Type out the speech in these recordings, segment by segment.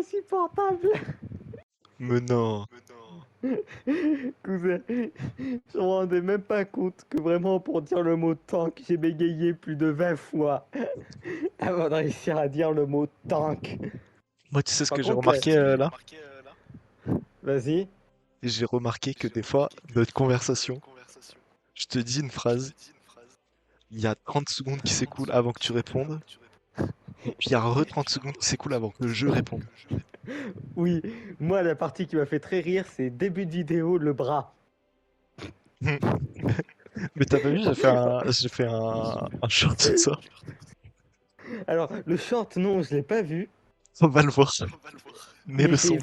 insupportable. Mais non. Cousin, je me rendais même pas compte que vraiment pour dire le mot tank, j'ai bégayé plus de 20 fois avant de réussir à dire le mot tank. Moi, tu sais ce Par que j'ai contre, remarqué là? vas-y. J'ai remarqué que des fois, notre conversation, je te dis une phrase, il y a 30 secondes qui s'écoulent avant que tu répondes, et puis il y a re 30 secondes qui s'écoulent avant que je réponde. Oui, moi la partie qui m'a fait très rire, c'est début de vidéo, le bras. Mais t'as pas vu, j'ai fait un short sur ça. Alors, le short, non, je l'ai pas vu, On va le voir. Mais mais le son.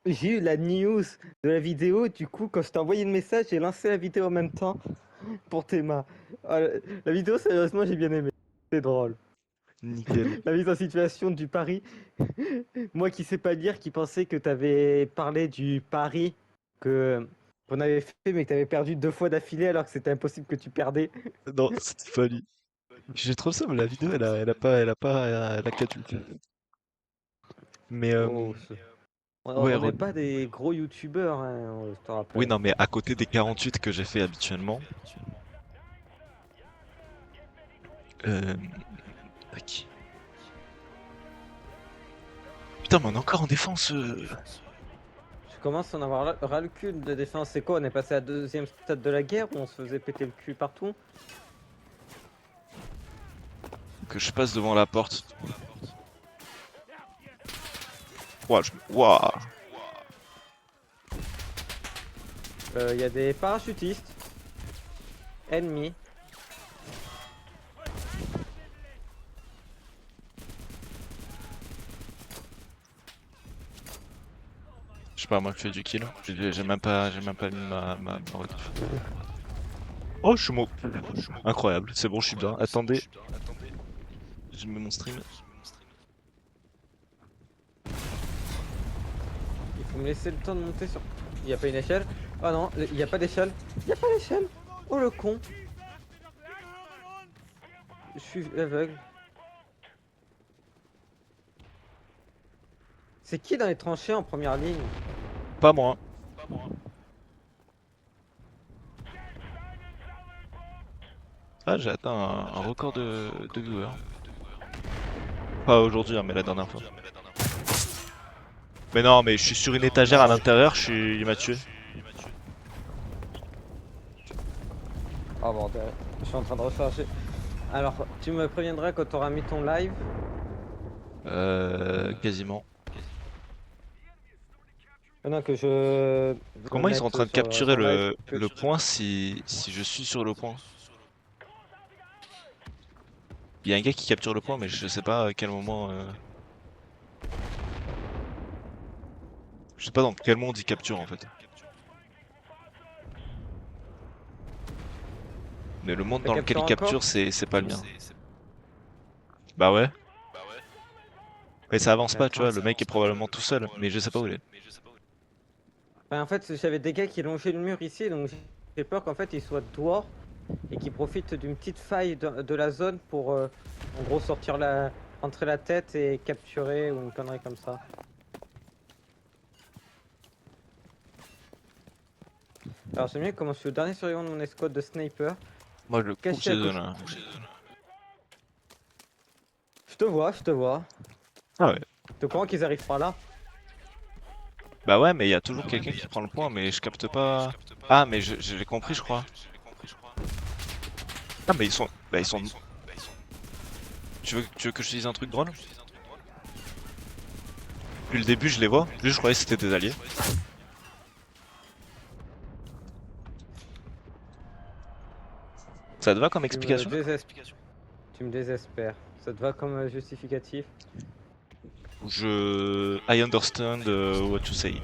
j'ai eu la news de la vidéo. Du coup, quand je t'ai envoyé le message, j'ai lancé la vidéo en même temps pour Théma. Ah, la vidéo, sérieusement, j'ai bien aimé. C'est drôle. Nickel. La mise en situation du pari. Moi qui sais pas lire, qui pensais que t'avais parlé du pari que qu'on avait fait, mais que t'avais perdu 2 fois d'affilée alors que c'était impossible que tu perdais. Non, c'était pas lui. J'ai trop ça, mais la vidéo, elle a 4 vues. Mais Oh, ouais, on n'est pas des gros youtubeurs, hein, je te oui, rappelle. non, mais à côté des 48 que j'ai fait habituellement, euh... tac. Putain, mais on est encore en défense. Je commence à en avoir ras le cul de défense. C'est quoi? On est passé à la deuxième stade de la guerre où on se faisait péter le cul partout? Que je passe devant la porte. Ouah. Il y a des parachutistes ennemis. Je sais pas, moi, je fais du kill. J'ai même pas mis ma rediff. Oh, je suis mort. Incroyable, c'est bon, je suis bien. Attendez, je mets mon stream. Il faut me laisser le temps de monter sur... Il n'y a pas une échelle? Oh non, il n'y a pas d'échelle. Il n'y a pas d'échelle. Oh le con. Je suis aveugle. C'est qui dans les tranchées en première ligne? Pas moi. Ah, j'ai atteint un record de viewers. Pas aujourd'hui, hein, mais la dernière fois. Mais non, mais je suis sur une étagère à l'intérieur, il m'a tué. Oh bordel, je suis en train de recharger. Alors, tu me préviendras quand tu auras mis ton live. Quasiment. Non, que je me Comment ils sont en train mette de sur capturer ton live. le point si je suis sur le point? Il y a un gars qui capture le point, mais je sais pas à quel moment. Je sais pas dans quel monde il capture en fait. Mais le monde Ça dans lequel capture il encore? capture, c'est pas le mien. Bah ouais. Mais ça avance pas, tu Attends. vois. Le mec est probablement tout seul, mais je sais pas où il est. Enfin, en fait, j'avais des gars qui longeaient le mur ici, donc j'ai peur qu'en fait ils soient dehors et qu'ils profitent d'une petite faille de la zone pour en gros sortir entrer la tête et capturer ou une connerie comme ça. Alors c'est mieux comment je suis le dernier survivant de mon escouade de sniper, Moi, je coupe caché ces à côté. zones-là. Je te vois, je te vois. Ah ouais. T'es au courant qu'ils arrivent par là? Bah ouais, mais il y a toujours quelqu'un qui prend le point, mais je capte pas. Ah, mais je l'ai compris, je crois. Ah, mais ils sont. Bah, ils sont. Tu veux que je te dise un truc drôle? Depuis le début, je les vois. Plus je croyais que c'était des alliés. Ça te va comme explication? Tu me désespères. Ça te va comme justificatif? I understand what you say.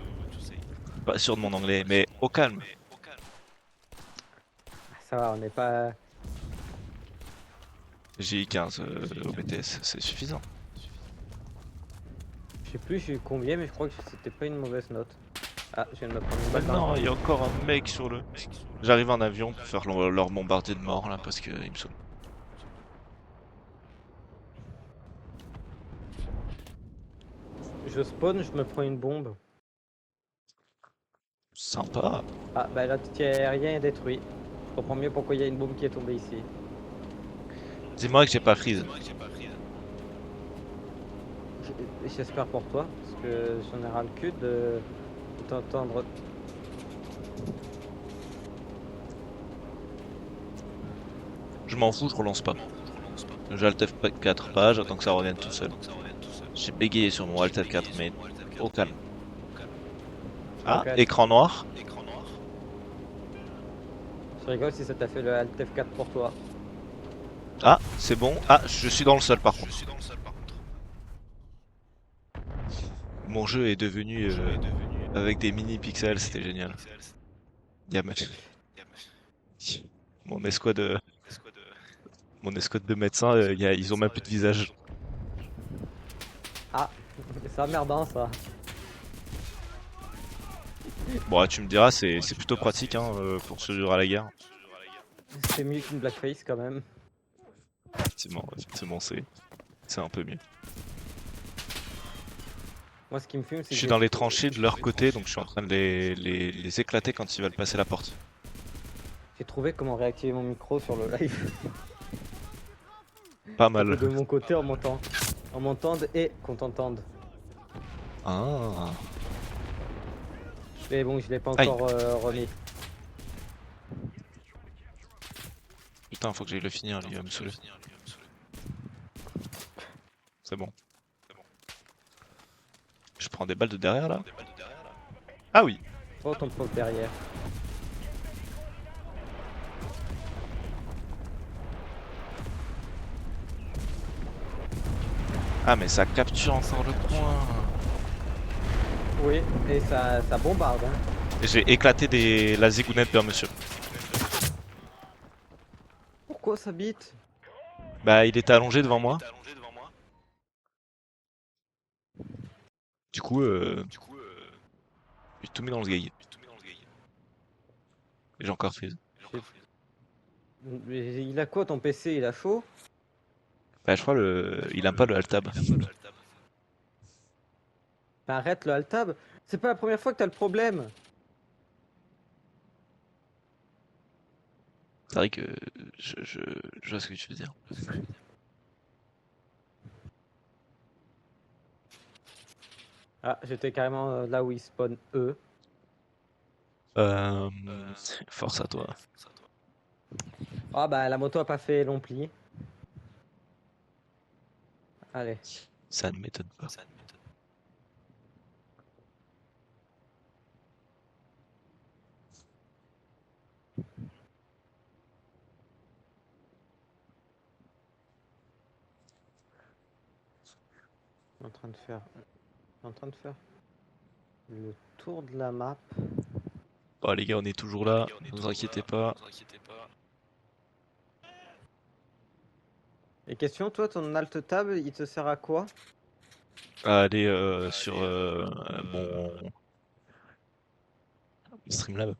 Pas sûr de mon anglais, mais au calme. Ça va, on n'est pas... J'ai eu 15 au BTS, c'est suffisant. Je sais plus, j'ai eu combien, mais je crois que c'était pas une mauvaise note. Ah, je viens de me prendre une Bah balle dans non, la il y a encore un mec sur le. J'arrive en avion pour faire leur bombarder de mort là parce qu'ils me saoulent. je spawn, je me prends une bombe. Sympa. Ah bah l'anti-aérien est détruit. Je comprends mieux pourquoi il y a une bombe qui est tombée ici. Dis-moi que j'ai pas freeze. J'espère pour toi, parce que j'en ai ras le cul de t'entendre. Je m'en fous, je relance pas. J'alt F4 pas, j'attends que ça revienne tout seul. J'ai bégayé sur mon Alt F4, mais au calme. Ah, T'inquiète. écran noir. Je rigole si ça t'a fait le Alt F4 pour toi. Ah, c'est bon. Ah, je suis dans le sol par contre. Mon jeu est devenu avec des mini pixels, c'était génial. Y a ma- Mon escouade, mon escouade de médecins, ils ont même plus de visage. Ah, c'est emmerdant ça. Bon, tu me diras, c'est plutôt pratique hein, pour survivre à la guerre. C'est mieux qu'une blackface quand même. Effectivement, c'est un peu mieux. Moi ce qui me fume c'est Je que suis dans les tranchées de leur côté, donc je suis en train de les éclater quand ils veulent passer la porte. j'ai trouvé comment réactiver mon micro sur le live. Pas Pour que mal. de mon côté on m'entende et qu'on t'entende. Ah. Mais bon, je l'ai pas Aïe. encore remis. Putain, faut que j'aille le finir, lui, il va me saouler. C'est bon. Je prends des balles de derrière là. Ah oui. Oh ton prof derrière. Ah mais ça capture encore le coin. Oui, et ça bombarde. Hein. Et j'ai éclaté la zigounette vers monsieur. Pourquoi ça bite? Bah il était allongé devant moi. Du coup, j'ai tout mis dans le grille. Et j'ai encore fait. Mais il a quoi ton PC? Il a chaud? Bah je crois il aime pas le alt tab. Bah, arrête le alt-tab. C'est pas la première fois que t'as le problème. C'est vrai que je vois ce que tu veux dire. Ah, j'étais carrément là où il spawn eux. Euh, Force à toi. Ah bah la moto a pas fait long pli. Allez. Ça ne m'étonne pas. Je suis en train de faire. Je suis en train de faire le tour de la map. Bon les gars, on est toujours là, ne vous inquiétez pas. Et question, toi, ton alt-tab, il te sert à quoi? À aller sur mon Streamlab.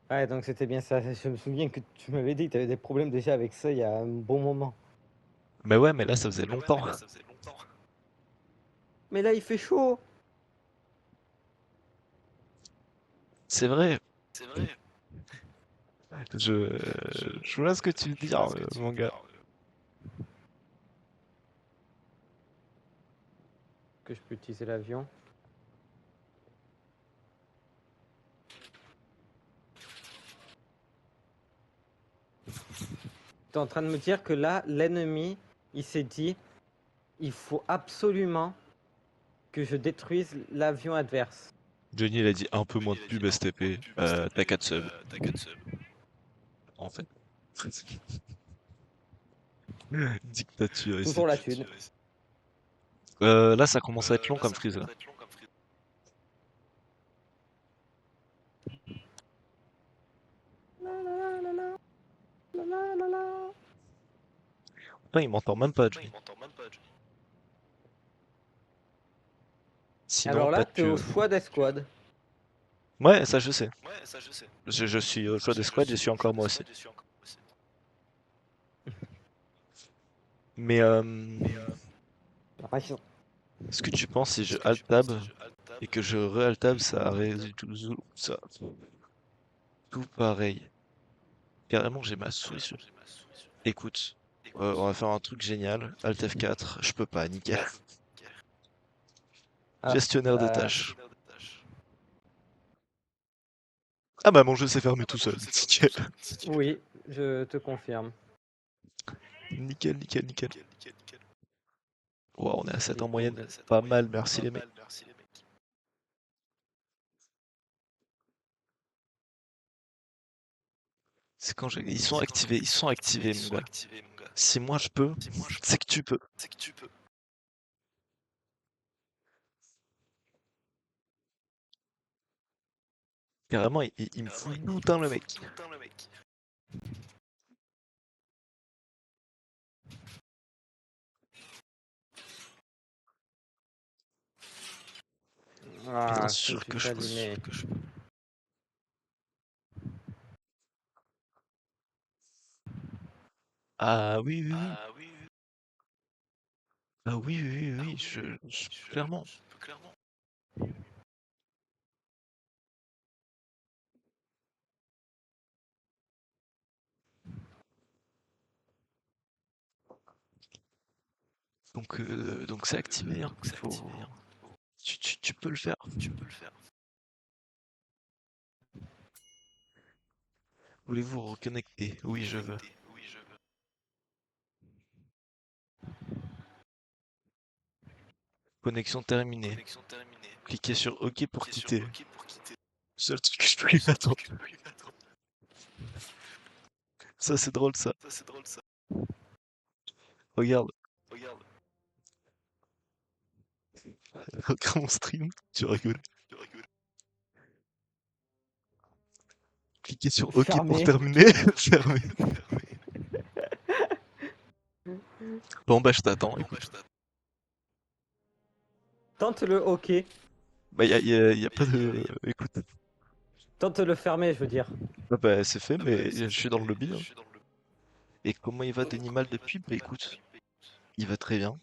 Ouais, donc c'était bien ça. Je me souviens que tu m'avais dit que tu avais des problèmes déjà avec ça il y a un bon moment. Mais ouais, mais là ça faisait longtemps. Mais là, il fait chaud. C'est vrai. Je, je vois ce que tu veux dire, mon gars. Que je peux utiliser l'avion. T'es en train de me dire que là, l'ennemi, il s'est dit, il faut absolument que je détruise l'avion adverse. Johnny il a dit un peu moins de pub STP. T'as 4 subs. En fait. Dictature ici. Toujours la thune. Là ça commence à être long comme freeze là. Putain, il m'entend même pas, Johnny. Sinon, Alors là, peut-être t'es au que. choix d'escouade. Ouais, ça je sais. Je suis au choix des squads, je suis encore moi aussi. Mais Attention. Est-ce que tu penses si je alt tab et que je re-alt tab, ça résout ça tout pareil. Carrément, j'ai ma souris sur. Écoute, on va faire un truc génial. Alt F4, je peux pas, nickel. Ah, Gestionnaire de bah, tâches. Ah bah mon jeu s'est fermé tout seul. Nickel. oui, je te confirme. Nickel, nickel, nickel. Wow, on est à 7 Et en moyenne. cool. Pas mal, merci les mecs. C'est quand ils sont activés mon gars. Si moi je peux, c'est que tu peux. Carrément, il me fout le boutin le mec. Bien Ah, je me sûr suis que fait je peux. allumer. Ah oui, oui, oui. Ah oui, oui, oui, oui, clairement. Donc c'est activé, hein. Tu peux le faire. Voulez-vous reconnecter? Oui, je veux. Connexion terminée. Cliquez sur OK pour quitter. Seul truc que je peux lui attendre. Ça, c'est drôle, ça. Regarde, regarde mon stream. Tu rigoles. Cliquez sur OK pour Fermé. terminer. Fermé. Bon, bah, je t'attends, écoute. Tente le OK. Bah, y a pas de. Écoute. Tente le fermer, je veux dire. Ah bah, c'est fait, mais je suis dans le lobby, hein. Et comment il va Denimal depuis? Bah, écoute, il va très bien.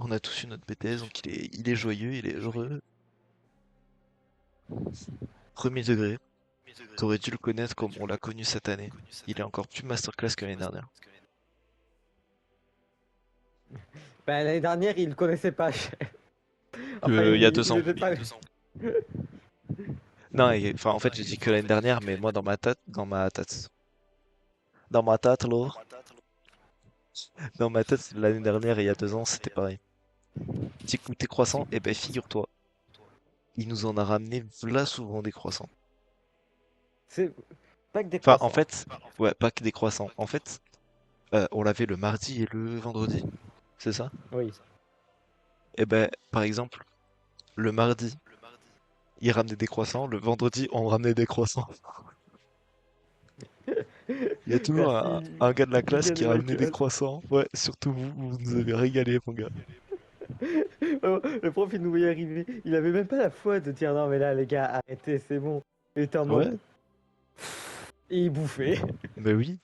On a tous eu notre BTS, donc il est joyeux, il est heureux. Premier degré. T'aurais dû le connaître comme on l'a connu cette année. Il est encore plus masterclass que l'année dernière. Bah, l'année dernière, il le connaissait pas. Enfin, Il y a deux il ans. était pas. Non, enfin, en fait, j'ai dit que l'année dernière, mais moi, dans ma tête, là, dans ma tête, l'année dernière et il y a 2 ans, c'était pareil. T'écoutes tes croissants, et ben, figure-toi, il nous en a ramené v'là souvent des croissants. C'est pas que des Enfin, en croissants. fait, ouais, pas que des croissants. En fait, on l'avait le mardi et le vendredi, c'est ça? Oui. Et ben, par exemple, le mardi, il ramenait des croissants, le vendredi, on ramenait des croissants. Il y a toujours un, Merci, un gars de la classe Liliane qui et ramenait des Michael. croissants. Ouais, surtout vous, vous nous avez régalé, mon gars. Oh, le prof, il nous voyait arriver. Il avait même pas la foi de dire non, mais là, les gars, arrêtez, c'est bon. Il était en mode. Ouais, Et il bouffait. mais oui.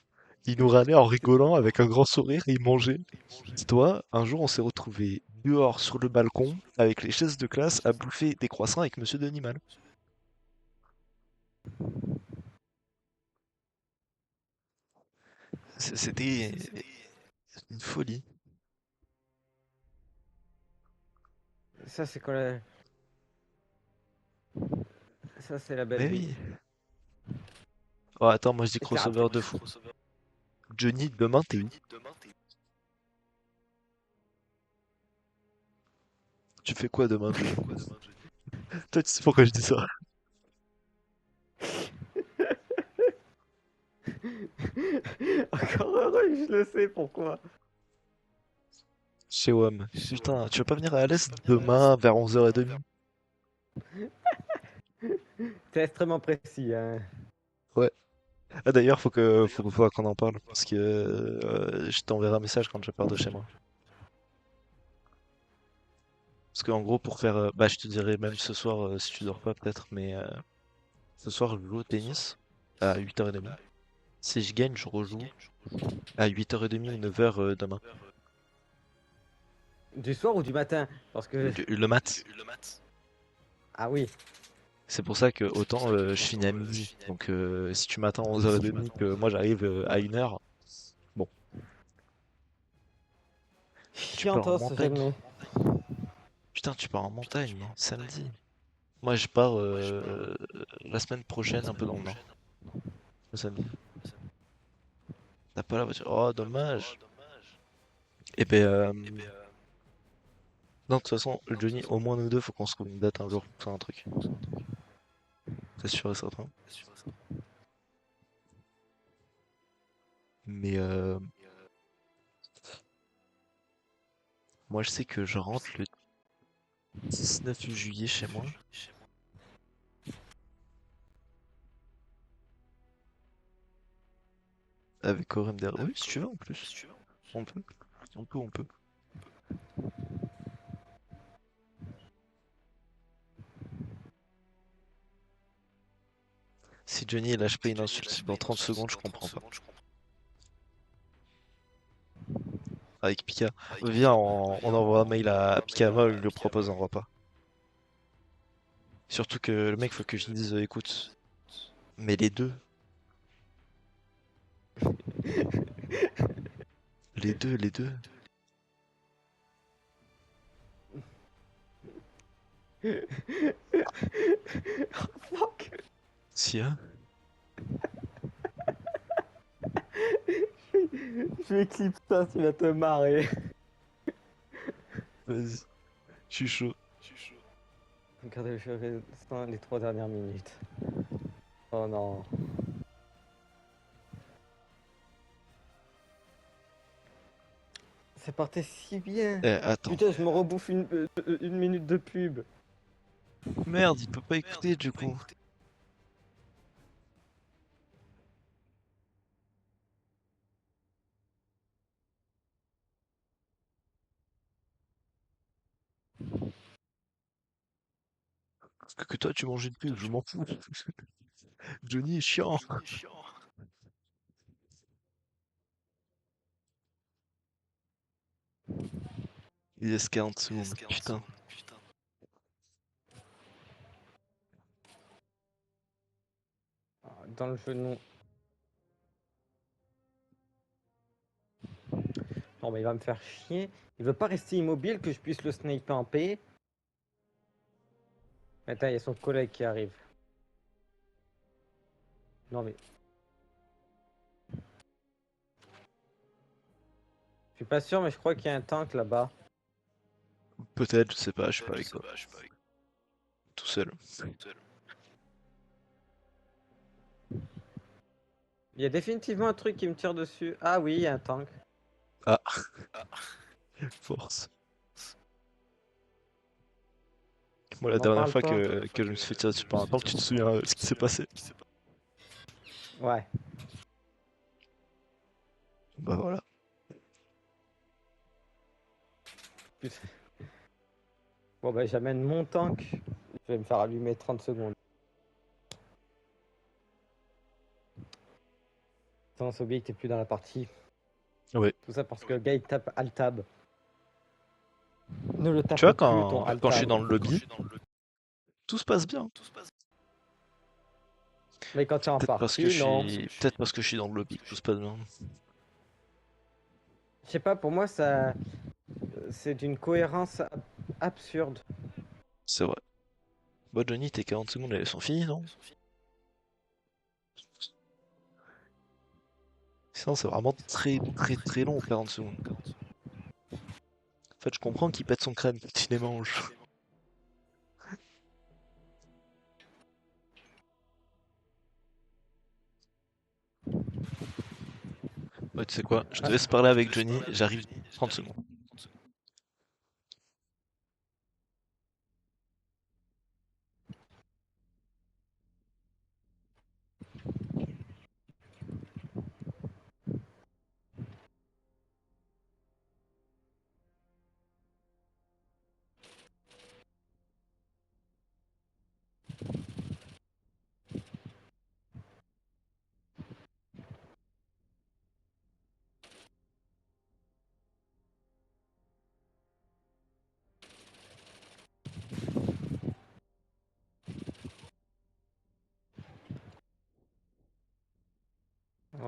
Il nous râlait en rigolant avec un grand sourire et il mangeait. Dis-toi, un jour on s'est retrouvés dehors sur le balcon avec les chaises de classe à bouffer des croissants avec Monsieur Denimal. C'était une folie. Ça, c'est quoi la. Ça, c'est la belle Mais vie. oui. Oh, attends, moi je dis Et t'es crossover de fou. Johnny, demain t'es où? Tu fais quoi demain, Johnny? Toi, tu sais pourquoi je dis ça? Encore heureux, je le sais pourquoi. Chez WAM. Putain, tu vas pas venir à Alès demain vers 11h30? T'es extrêmement précis, hein. Ouais. Ah d'ailleurs, faut qu'on en parle parce que je t'enverrai un message quand je pars de chez moi. Parce qu'en gros, pour faire, bah, je te dirai même ce soir si tu dors pas peut-être, mais ce soir je joue au tennis à 8h30. Si je gagne, je rejoue à 8h30 ou 9h demain. Du soir ou du matin? Parce que... Le mat. Ah oui. C'est pour ça que autant je finis à midi. Donc si tu m'attends à 11h30 que moi j'arrive à 1h, bon, tu pars en Chiantos, montagne. j'admets. Putain, tu pars en montagne, samedi. Moi je pars la semaine prochaine un peu dans le nord, le samedi. T'as pas la voiture? Oh, dommage. Et ben, non, de toute façon, Johnny, au moins nous deux, faut qu'on se trouve une date un jour pour faire un truc. C'est sûr et certain. Mais moi je sais que je rentre le 19 juillet chez moi. Avec Orem derrière. Oui, si tu veux en plus. On peut. On peut. Si Johnny lâche pas une insulte dans 30 secondes, je comprends pas. Avec Pika. Viens, on envoie un mail à Pika, il lui propose un repas. Surtout que le mec, faut que je dise, écoute, mais les deux. Fuck. Si, hein? Je vais clip ça, tu vas te marrer. Vas-y, je suis chaud. Regardez, je reste les 3 dernières minutes. Oh non. Ça partait si bien. Eh, attends. Putain, je me rebouffe une minute de pub. Merde, il peut pas écouter du coup. Que toi, tu manges une pub, je m'en fous. Johnny est chiant. Il reste 40 secondes. Putain. Dans le genou. Non, mais il va me faire chier. Il veut pas rester immobile, que je puisse le sniper en paix. Attends, il y a son collègue qui arrive. Non, mais. Je suis pas sûr, mais je crois qu'il y a un tank là-bas. Peut-être, je sais pas, je suis pas avec toi. Tout seul. Il y a définitivement un truc qui me tire dessus. Ah oui, il y a un tank. Ah, force. Moi, la M'en dernière parle fois pas. que je me suis fait tirer dessus par un tank, tu te souviens ce qui s'est passé? Ouais. Bah voilà. Putain. Bon, bah, j'amène mon tank. Je vais me faire allumer 30 secondes. Attends, Sobi, t'es plus dans la partie. Ouais. Tout ça parce que le gars il tape Altab. Ne le Tu vois, tape plus ton quand je suis Altab. dans le lobby, tout se passe bien. Mais quand t'es en partie, non. Peut-être parce que je suis dans le lobby, tout se passe bien. Je sais pas, pour moi, ça, c'est d'une cohérence absurde. C'est vrai. Bah Johnny, tes 40 secondes, elles sont finies, non? Sinon, c'est vraiment très long, 40 secondes. En fait, je comprends qu'il pète son crâne quand il les mange. Ouais, tu sais quoi? Je te laisse parler avec Johnny, j'arrive 30 secondes.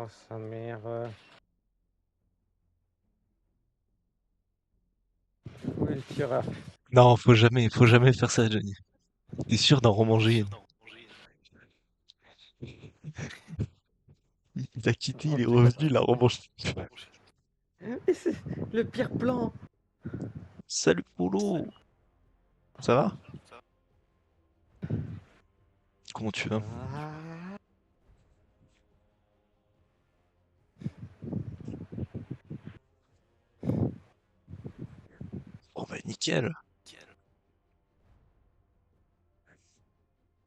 Oh sa mère. Où est le tireur? Non, faut jamais faire ça, Johnny. T'es sûr d'en remanger une. Il a quitté, Oh il est putain. revenu, il a remangé. Mais c'est le pire plan. Salut Polo! Ça va? Comment tu vas? Ah. Oh bah nickel!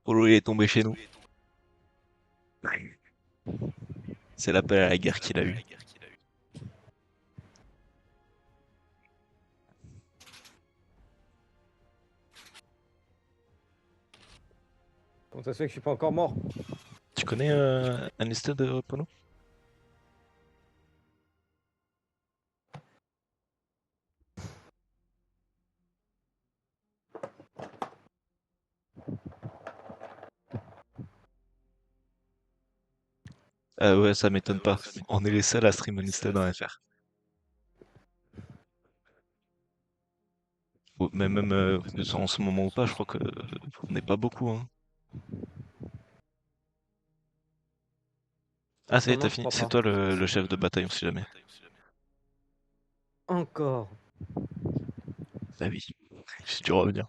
Polo il est tombé chez nous. C'est l'appel à la guerre qu'il a eu. Comment ça se fait que je suis pas encore mort? Tu connais un histoire de Polo? Ah ouais, ça m'étonne pas. On est les seuls à stream Unlisted en FR. Mais même en ce moment ou pas, je crois que on n'est pas beaucoup, hein. Ah, ça y Non, est, t'as non, je fini. crois C'est pas. toi le chef de bataillon, si jamais. Encore. Bah oui, j'ai dû revenir.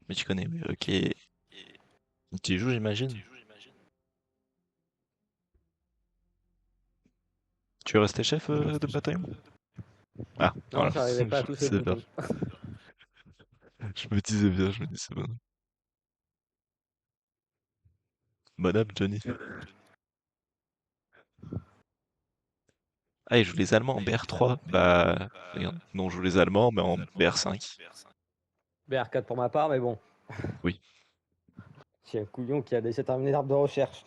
Mais tu connais, oui, ok. Tu y joues, j'imagine. Tu es resté chef de bataillon? Ah, Non, voilà. j'arrivais pas à Je me toucher le disais bien. bouton. Je me disais bien, je me disais bon. Madame Johnny. Ah, il joue les Allemands en BR3. Bah, regarde. Non, on joue les Allemands, mais en BR5. BR4 pour ma part, mais bon. Oui. J'ai un couillon qui a déjà terminé l'arbre de recherche.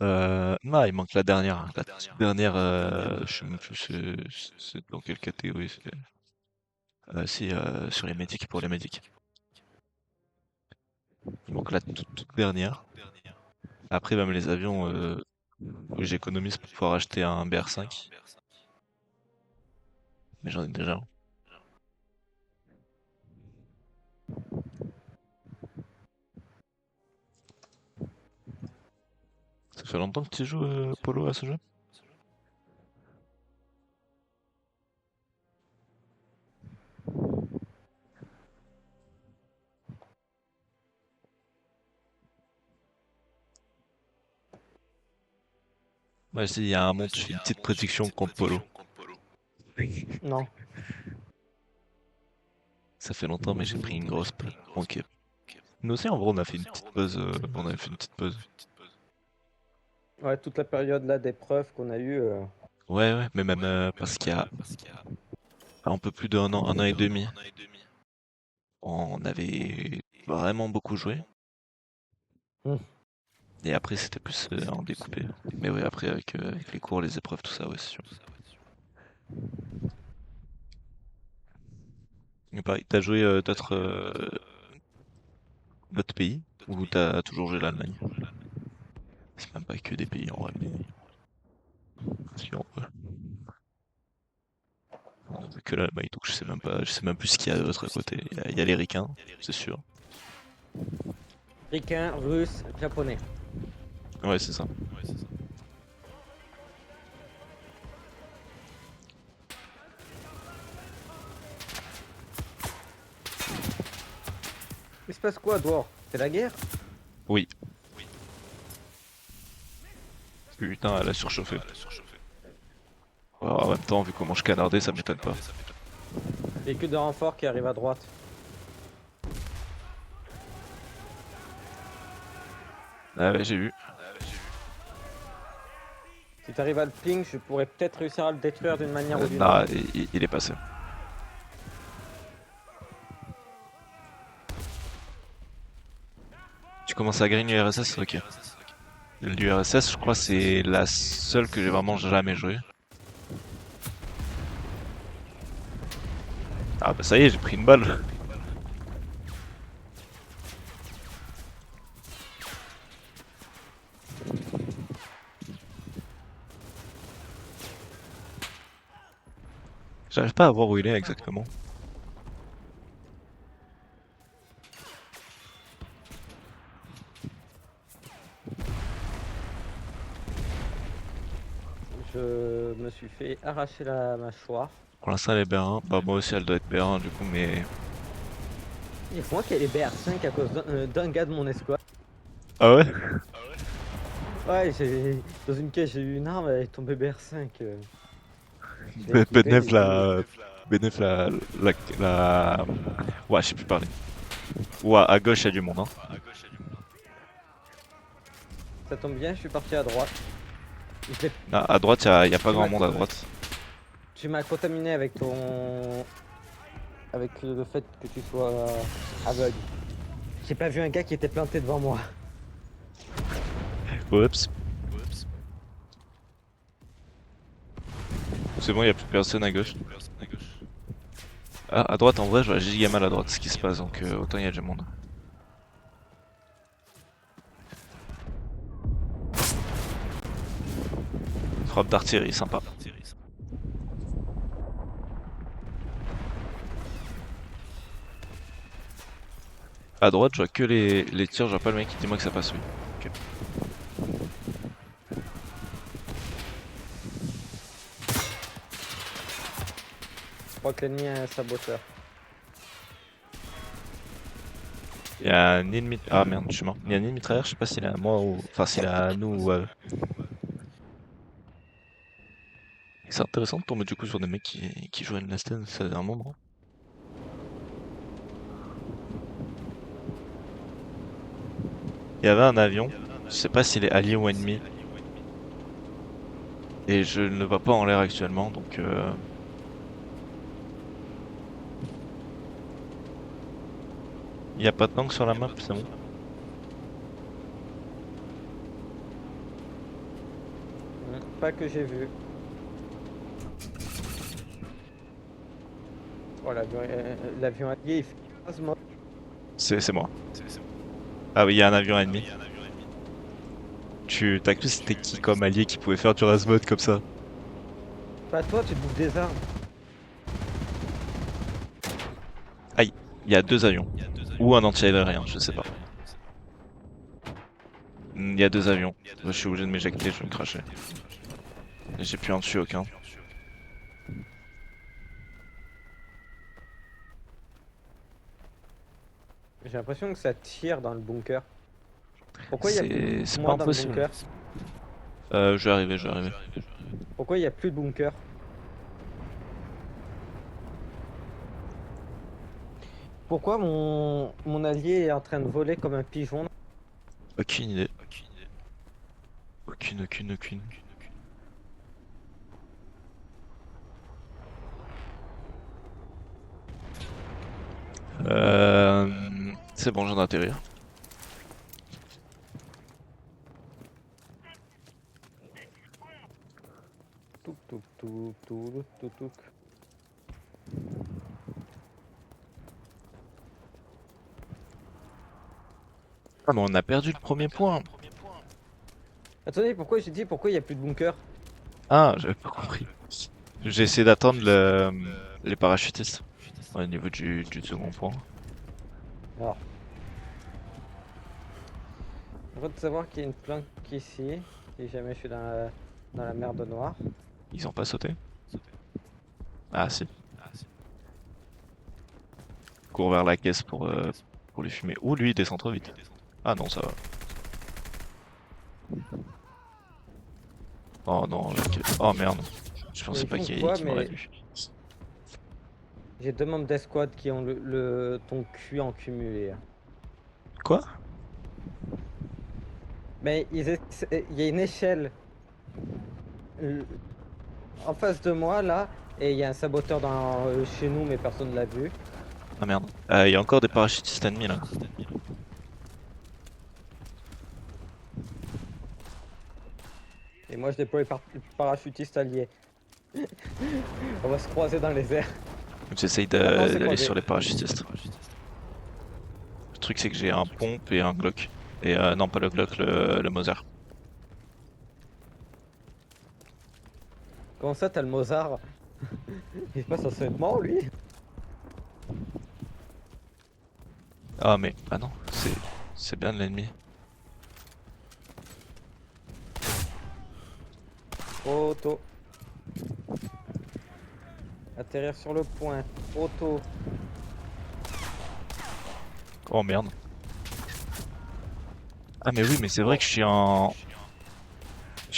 Non, il manque la dernière. La toute dernière, je sais même plus c'est dans quelle catégorie c'est. Si, sur les médics, pour les médics. Il manque la toute dernière. Après, même les avions, j'économise pour pouvoir acheter un BR5. Mais j'en ai déjà un. Ça fait longtemps que tu joues Polo à ce jeu? Ouais, si, il y a un monde, je fais une petite prédiction contre Polo. Non. Ça fait longtemps, mais j'ai pris une grosse pause. Ok. Nous aussi, en vrai, on a fait une petite pause. On avait fait une petite pause. Ouais, toute la période là d'épreuve qu'on a eu. Ouais, ouais, mais même parce qu'il y a un peu plus un an et demi, on avait vraiment beaucoup joué. Hmm. Et après, c'était plus en découpé. Mais ouais, après, avec les cours, les épreuves, tout ça, ouais, c'est sûr. Et pareil, t'as joué d'autres pays ou t'as toujours joué l'Allemagne? C'est même pas que des pays en vrai, mais si, en vrai. On a que l'Allemagne, donc je sais même plus ce qu'il y a de l'autre côté. Il y a les Ricains, c'est sûr. Ricain, russe, japonais. Ouais, c'est ça. Il se passe quoi dehors? C'est la guerre? Oui. Putain, elle a surchauffé. Alors, en même temps, vu comment je canardais, ça m'étonne pas. Véhicule de renfort qui arrive à droite. Ah ouais, j'ai vu. Si t'arrives à le ping, je pourrais peut-être réussir à le détruire d'une manière ou d'une autre. Non, il est passé. Tu commences à grigner l'URSS? Ok. L'URSS, je crois, c'est la seule que j'ai vraiment jamais joué. Ah bah ça y est, j'ai pris une balle. J'arrive pas à voir où il est exactement. Je me suis fait arracher la mâchoire. Pour l'instant, elle est B1. Bah, moi aussi, elle doit être B1 du coup, mais. Et c'est moi qui ai les BR5 à cause d'un gars de mon escouade. Ah ouais? Ouais, dans une caisse, j'ai eu une arme, elle est tombée BR5. Je l'ai équipée, Benef du coup. la. Benef la. Ouais, je sais plus parler. Ouais, à gauche, il y a du monde, hein. Ça tombe bien, je suis parti à droite. Je l'ai- Ah, à droite, y a pas Tu grand m'as monde à droite. tu m'as contaminé avec ton. Avec le fait que tu sois aveugle. J'ai pas vu un gars qui était planté devant moi. Oups. C'est bon, y a plus personne à gauche. Ah, à droite, en vrai, je vois giga mal à droite ce qui se passe, donc autant y a du monde. Frappe d'artillerie, sympa. À droite, je vois que les tirs, je vois pas le mec qui dit moi que ça passe lui. Ok. Je crois que l'ennemi a un saboteur. Il y a un ennemi. Ah merde, je suis mort. Il y a un ennemi mitrailleur, je sais pas s'il est à moi ou. Enfin, s'il est à nous ou à eux. C'est intéressant de tomber du coup sur des mecs qui jouent à une last stand, c'est un moment. Il y avait un avion, je sais pas s'il est allié ou ennemi. Et je ne le vois pas en l'air actuellement, donc il y a pas de tank sur la map, c'est bon. Pas que j'ai vu. Oh, l'avion allié, il fait 15 morts. C'est moi. Ah oui, il y a un avion ennemi. T'as cru c'était qui comme allié qui pouvait faire du rasmod comme ça? Pas toi, tu te bouffes des armes. Aïe, il y a deux avions. Ou un anti-aérien, je sais pas. Il y a deux avions. Je suis obligé de m'éjecter, je vais me cracher. Et j'ai pu en tuer aucun. J'ai l'impression que ça tire dans le bunker. Pourquoi il y a plus de C'est pas moi dans le impossible. bunker? Je vais arriver, je vais arriver. Pourquoi il y a plus de bunker? Pourquoi mon allié est en train de voler comme un pigeon? Aucune idée. Aucune. C'est bon, j'en ai atterrir. Touk touk touk touk touk touk. Ah, mais on a perdu le premier point. Attendez, pourquoi il y a plus de bunker? Ah, j'avais pas compris. J'ai essayé d'attendre les parachutistes au niveau du second point. Alors, on de savoir qu'il y a une planque ici, si jamais je suis dans la mer de Noire. Ils ont pas sauté? Ah si. Cours vers la caisse pour les fumer. Ouh, lui, il descend trop vite. Ah non, ça va. Oh non, oh merde. Je pensais Ils pas font qu'il quoi, m'aurait mais vu. j'ai deux membres d'escouade qui ont ton cul en cumulé. Quoi? Mais il y a une échelle euh, en face de moi là, et il y a un saboteur chez nous, mais personne ne l'a vu. Ah merde. Il y a encore des parachutistes ennemis là. Et moi je déploie les parachutistes alliés. On va se croiser dans les airs. J'essaye Maintenant, c'est d'aller croisé. sur les parachutistes. Le truc c'est que j'ai un pompe et un Glock. Et non, pas le Glock, le Mauser. Comment ça, t'as le Mozart? Il est pas censé être mort lui. Ah mais, ah non, c'est bien de l'ennemi. Trop tôt. Atterrir sur le point. Trop tôt. Oh merde. Ah mais oui, mais c'est vrai Oh, que je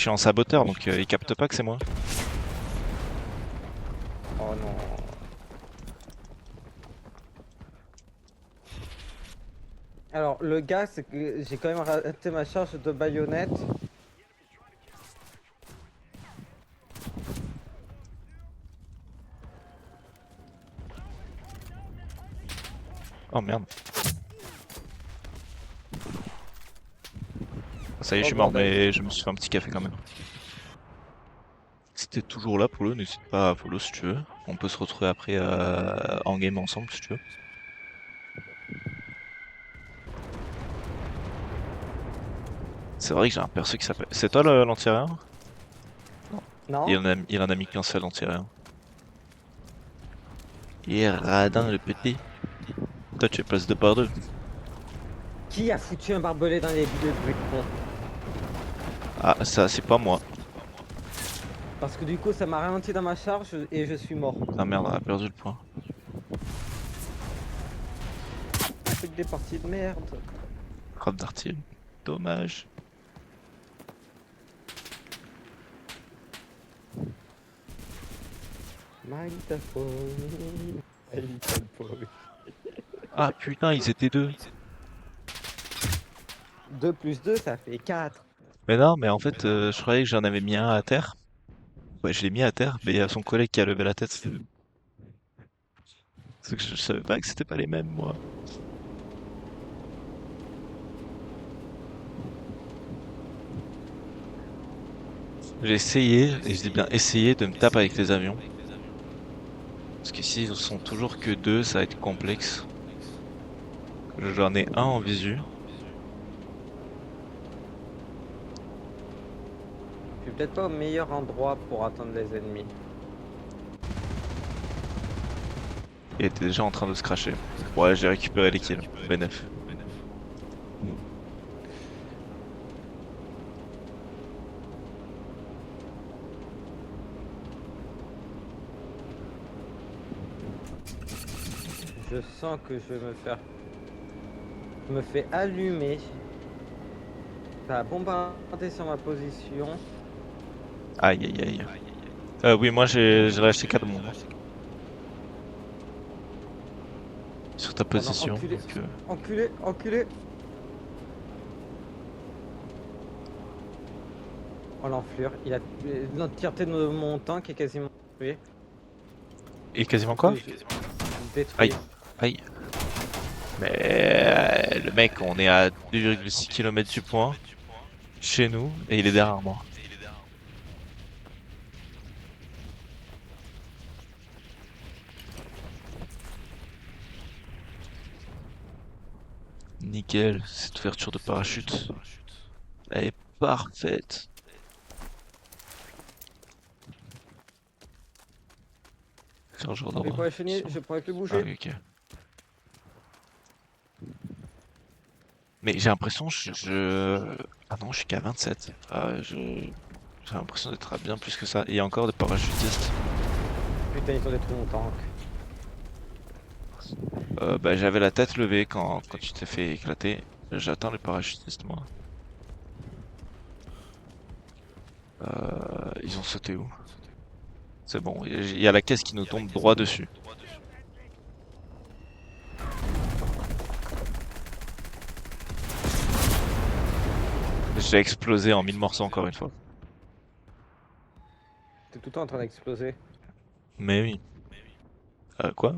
suis en saboteur, donc il capte pas que c'est moi. oh non. Alors le gars, c'est que j'ai quand même raté ma charge de baïonnette. Oh merde. Ça y est, je Oh suis mort, bordel. mais je me suis fait un petit café quand même. Si t'es toujours là, Polo, n'hésite pas à follow si tu veux. On peut se retrouver après en game ensemble si tu veux. C'est vrai que j'ai un perso qui s'appelle... C'est toi l'anti-aérien? Non? Il en a mis qu'un seul anti-aérien. Il est radin le petit. Toi tu es place de par deux. Qui a foutu un barbelé dans les billes de bruit? Ah ça c'est pas moi. Parce que du coup, ça m'a ralenti dans ma charge et je suis mort. Ah merde, on a perdu le point. C'est que des parties de merde. Frappe d'artillerie. Dommage. My little pony. My little pony. Ah putain, ils étaient deux. 2 plus 2, ça fait 4. Mais non, mais en fait, je croyais que j'en avais mis un à terre. Ouais, je l'ai mis à terre, mais il y a son collègue qui a levé la tête. C'est que je savais pas que c'était pas les mêmes, moi. J'ai essayé, et je dis bien essayé, de me taper avec les avions. Parce que s'ils sont toujours que deux, ça va être complexe. J'en ai un en visu. Je suis peut-être pas au meilleur endroit pour attendre les ennemis. Il était déjà en train de se cracher. Ouais, j'ai récupéré les kills. Benef. Je sens que je me fais allumer. Ça a bombardé sur ma position. Aïe aïe aïe. Oui, moi j'ai lâché 4 bombes sur ta Oh non, position. enculé, Donc, enculé, enculé. Oh l'enflure, il a l'entièreté de mon tank est quasiment tué. Et quasiment quoi? Aïe, Détruit. aïe. Mais le mec, on est à 2,6 km du point, chez nous, et il est derrière moi. Nickel, cette ouverture de parachute, elle est parfaite. C'est un genre Mais pour d'ordre. la chenille, je pourrais plus Ah bouger. oui, ok. Mais j'ai l'impression Ah non, je suis qu'à 27. J'ai l'impression d'être à bien plus que ça. Et il y a encore des parachutistes. Putain, ils ont détruit mon tank. Bah, j'avais la tête levée quand tu t'es fait éclater. J'attends les parachutistes, moi. Ils ont sauté où? C'est bon, il y a la caisse qui nous tombe droit dessus. J'ai explosé en 1000 morceaux encore une fois. T'es tout le temps en train d'exploser. Mais oui. Quoi?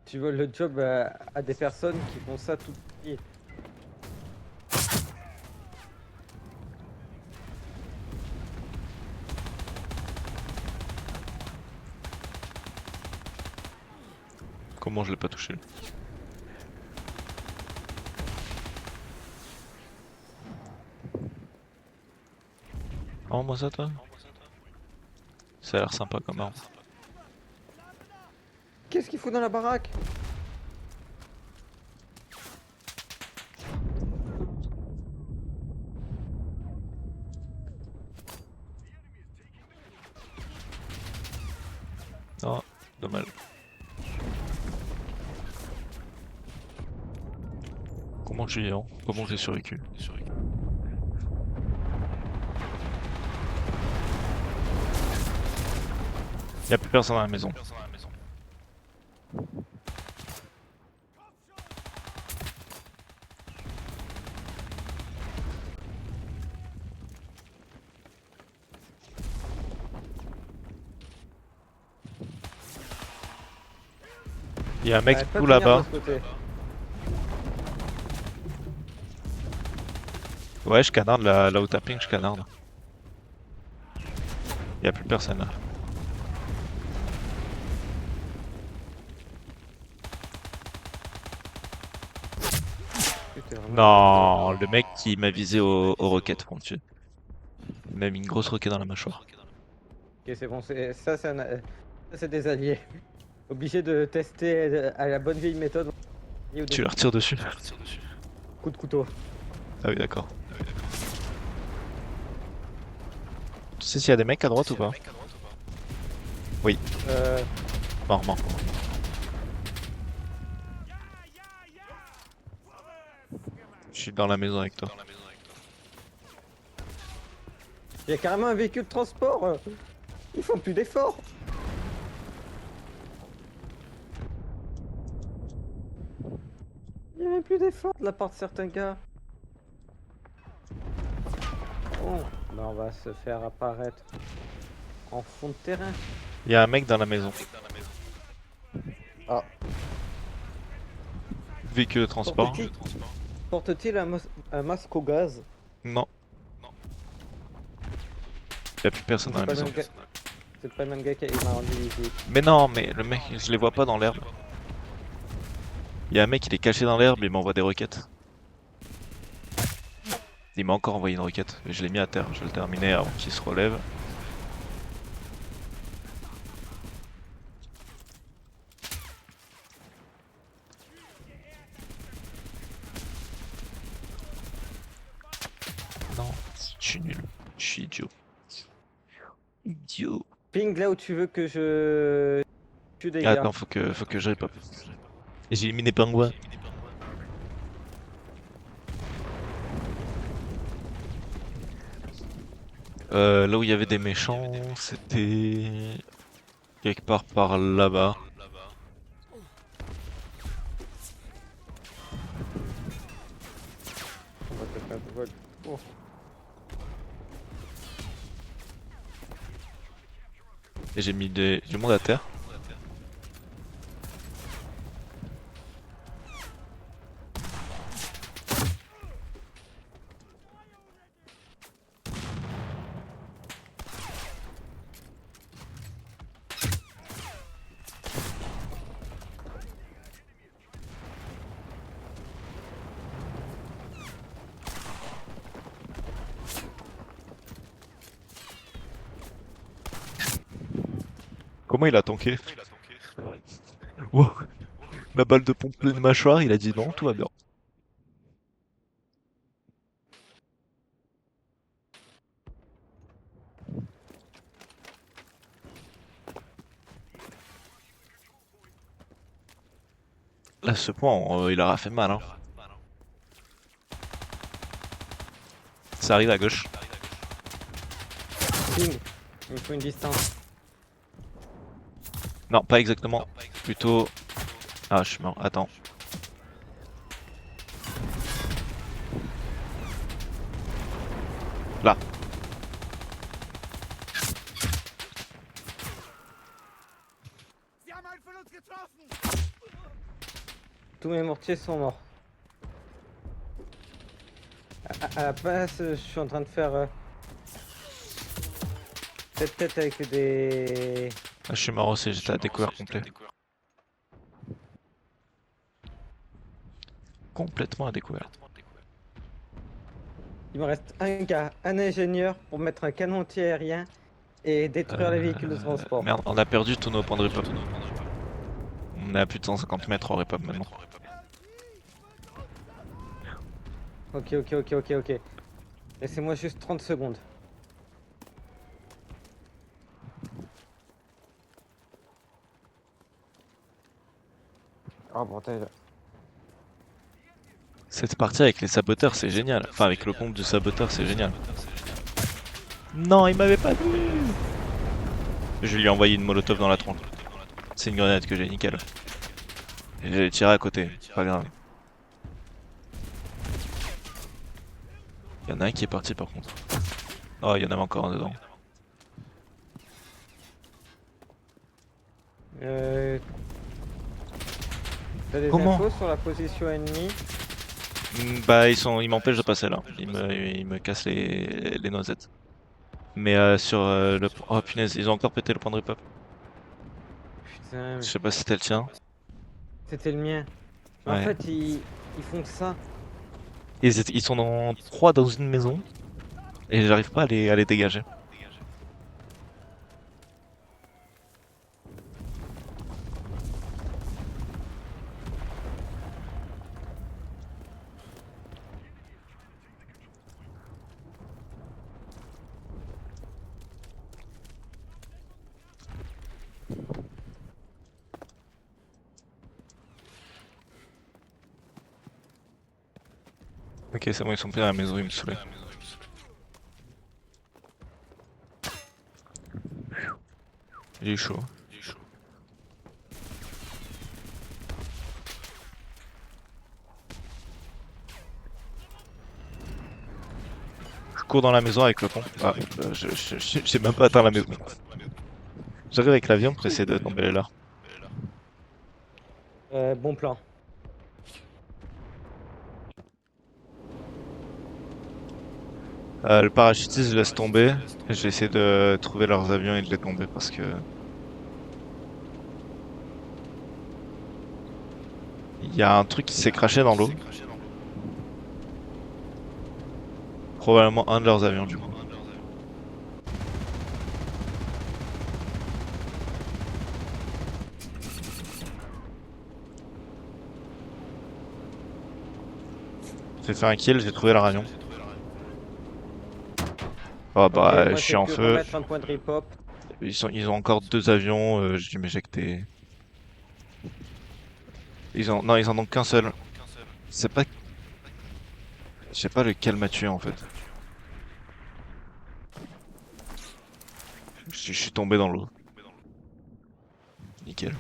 Tu voles le job à des personnes qui font ça tout petit. Comment je l'ai pas touché? Oh, moi ça toi? Ça a l'air sympa comme arme. Qu'est-ce qu'il fout dans la baraque? Ah, dommage. Comment j'ai survécu? Y'a plus personne dans la maison. Y'a un mec Arrête pas tout de venir là-bas. de ce côté. Ouais, je canarde là où t'as ping, je canarde. Y'a plus personne là. Putain, vraiment. Non, le mec qui m'a visé aux roquettes, mon dieu. Il m'a mis une grosse roquette dans la mâchoire. Ok, c'est bon, ça, c'est des alliés. Obligé de tester à la bonne vieille méthode. Tu leur tires dessus? Coup de couteau. Ah oui, d'accord. Tu sais s'il y a des mecs à droite ou pas? Oui, Euh, mort. Je suis dans la maison avec toi. Il y a carrément un véhicule de transport. Ils font plus d'efforts. Il y a même plus d'efforts de la part de certains gars. Bon, bah on va se faire apparaître en fond de terrain. Il y a un mec dans la maison. Ah, Véhicule de transport. porte-t-il un masque au gaz? Non. Il y a plus personne dans la maison. C'est pas le même gars qui m'a rendu visite. Mais non, mais le mec, je les vois pas dans l'herbe. Il y a un mec, il est caché dans l'herbe, il m'envoie des roquettes. Il m'a encore envoyé une roquette. Je l'ai mis à terre, je vais le terminer avant qu'il se relève. Non, je suis nul. Je suis idiot. Idiot. Ping là où tu veux que je tue des gars. Attends, faut que je rip. J'ai éliminé Pingouin. Là où il y avait des méchants, c'était quelque part par là-bas. On va te faire vol. Oh. Et j'ai mis du monde à terre. Comment il a tanké? Wow. Ma balle de pompe pleine mâchoire, il a dit non, tout va bien. Là, ce point, il aura fait mal, hein. Ça arrive à gauche. Ping, il me faut une distance. Non, pas exactement. Plutôt... Ah, je suis mort. Attends. Là. Tous mes mortiers sont morts. À la place, je suis en train de faire cette tête avec des... Ah, je suis mort aussi, j'étais à découvert complet. Complètement à découvert. Il me reste un gars, un ingénieur pour mettre un canon anti-aérien et détruire les véhicules de transport. Merde, on a perdu tous nos points de repos. On est à plus de 150 mètres en repop maintenant. Ok, ok, ok, ok, ok. Laissez-moi juste 30 secondes. Oh bordel. Cette partie avec les saboteurs, c'est génial. Enfin, avec le pompe du saboteur, c'est génial. Non, il m'avait pas vu. Je lui ai envoyé une molotov dans la tronche. C'est une grenade que j'ai, nickel. Et j'ai tiré à côté, pas grave. Il y en a un qui est parti par contre. Oh, il y en avait encore un dedans. T'as des Comment? infos sur la position ennemie? Bah, ils m'empêchent de passer là. Ils me cassent les noisettes. Mais sur le... Oh punaise, ils ont encore pété le point de repop. Putain, Je sais pas si c'était le tien. c'était le mien. Mais en Ouais. fait, ils font que ça. Ils sont dans 3 dans une maison. Et j'arrive pas à les dégager. Ok, c'est bon, ils sont plus dans la maison, ils me saoulaient. J'ai eu chaud. Je cours dans la maison avec le pont. Ah, j'ai même pas atteint la maison. J'arrive avec l'avion pour essayer de tomber là. Bon plan. Le parachutiste, je laisse tomber. Je vais essayer de trouver leurs avions et de les tomber parce que... Il y a un truc qui s'est craché dans l'eau. Probablement un de leurs avions du coup. J'ai fait un kill, j'ai trouvé leur avion. Oh Ok, bah, je moi suis j'ai en pu feu. remettre un point de repop. Ils ont encore 2 avions, j'ai dû m'éjecter. Non, ils en ont qu'un seul. C'est pas... Je sais pas lequel m'a tué en fait. Je suis tombé dans l'eau. Nickel.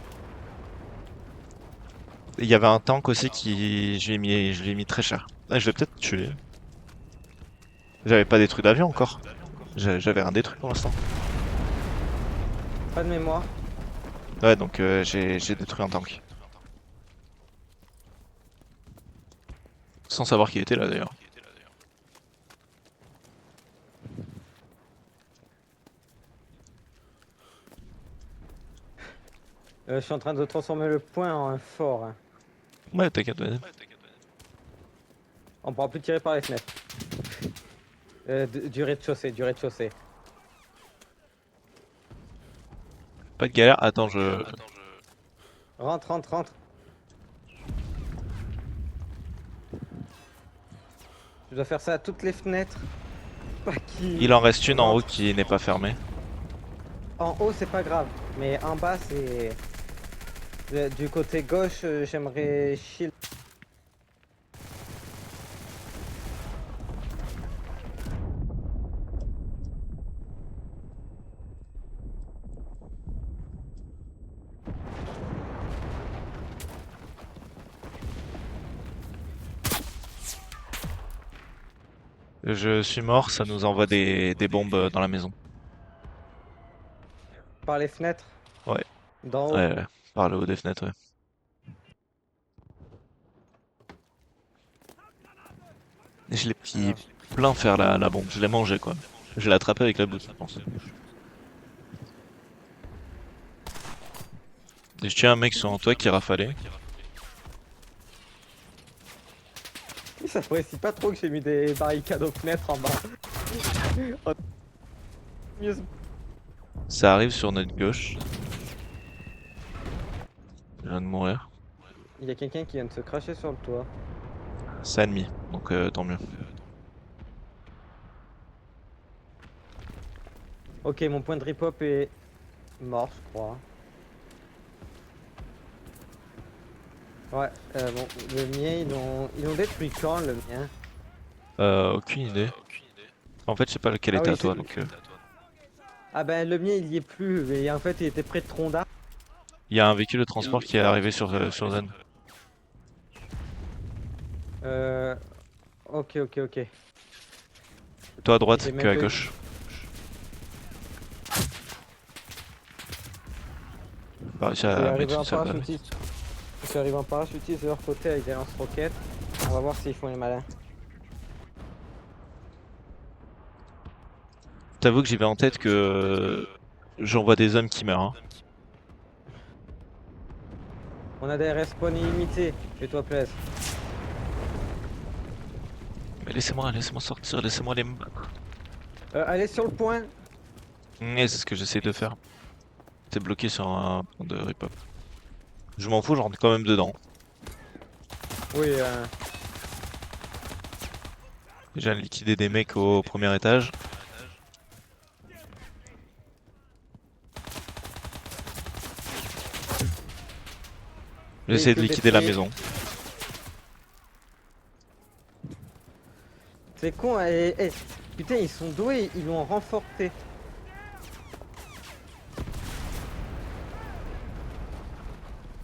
Il y avait un tank aussi qui... je lui ai mis très cher. Ah, je l'ai peut-être tué. J'avais pas détruit d'avion encore. J'avais rien détruit pour l'instant. Pas de mémoire. Ouais, donc j'ai détruit un tank. Sans savoir qui était là d'ailleurs. Je suis en train de transformer le point en un fort, hein. Ouais, t'inquiète, vas-y. On pourra plus tirer par les fenêtres. Du rez-de-chaussée, du rez-de-chaussée. Pas de galère. Attends, je... Rentre, rentre, rentre. Je dois faire ça à toutes les fenêtres. Pas qui. Il en reste une en haut rentre. qui n'est pas fermée. En haut, c'est pas grave. Mais en bas, c'est. Du côté gauche, j'aimerais shield. Je suis mort, ça nous envoie des bombes dans la maison. Par les fenêtres. Ouais, D'en haut. ouais, par le haut des fenêtres, ouais. Et je l'ai pris plein faire la bombe, je l'ai mangé quoi. Je l'ai attrapé avec la bouche, je pense. Et je tiens un mec sur toi qui rafalait. Il s'apprécie pas trop que j'ai mis des barricades aux fenêtres en bas. Oh, mieux. Ça arrive sur notre gauche. Je viens de mourir. Il y a quelqu'un qui vient de se cracher sur le toit. C'est ennemi, donc tant mieux. Ok, mon point de rip-hop est mort, je crois. Ouais, bon, le mien, ils l'ont détruit quand, le mien? Aucune idée. En fait, je sais pas lequel Ah était oui, à toi, c'est- donc... Ah ben, le mien, il y est plus, mais en fait, il était près de Tronda. Il y a un véhicule de transport qui est arrivé sur Zen. Euh... Ok, ok, ok. Toi à J'ai droite même que à pas eu- gauche. Bah, réussi Je suis à arrivé mettre une en seule balle. parachutiste. Je suis arrivé en parachutiste de leur côté avec des lance-roquettes. On va voir s'ils font les malins. T'avoue que j'y vais en tête que j'envoie des hommes qui meurent. Hein. On a des respawns illimités, fais-toi plaisir. Mais laissez-moi sortir, laissez-moi les me battre. Allez sur le point. C'est ce que j'essaie de faire. T'es bloqué sur un point de rip-hop. Je m'en fous, je rentre quand même dedans. Oui, J'ai liquidé des mecs au premier étage. J'essaie de véhicule liquider la détruit. maison. C'est con, putain, ils sont doués, ils l'ont renforcé.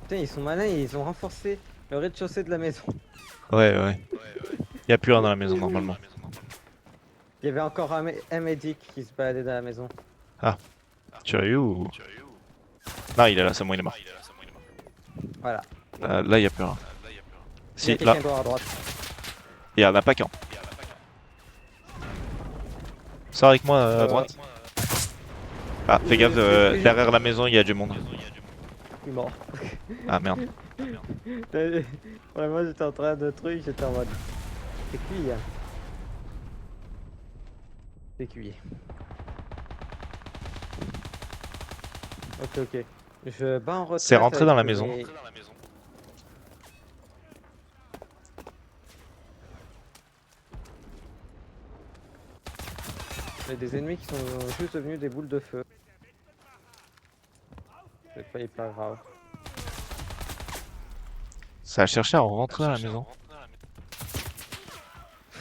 Putain, ils sont malins, ils ont renforcé le rez-de-chaussée de la maison. Ouais. Y'a plus rien dans la maison normalement. Il y avait encore un médic qui se baladait dans la maison. Tu as eu ou... Non, il est là, c'est bon, il est mort. Voilà. Là, y a plus rien. Il y Si, a là, quelqu'un droit à droite. il y en a pas qu'un. Sors avec moi à droite. Ah, fais gaffe, derrière la maison, il y a du monde. Il est mort. Ah merde. Vraiment, j'étais en train de truc, j'étais en mode. C'est cuit, hein. C'est cuit. Ok, ok. Je bats en retraite. C'est rentré dans la avec maison. mes- Il y a des ennemis qui sont juste devenus des boules de feu. C'est pas hyper grave. Ça a cherché à rentrer dans la maison.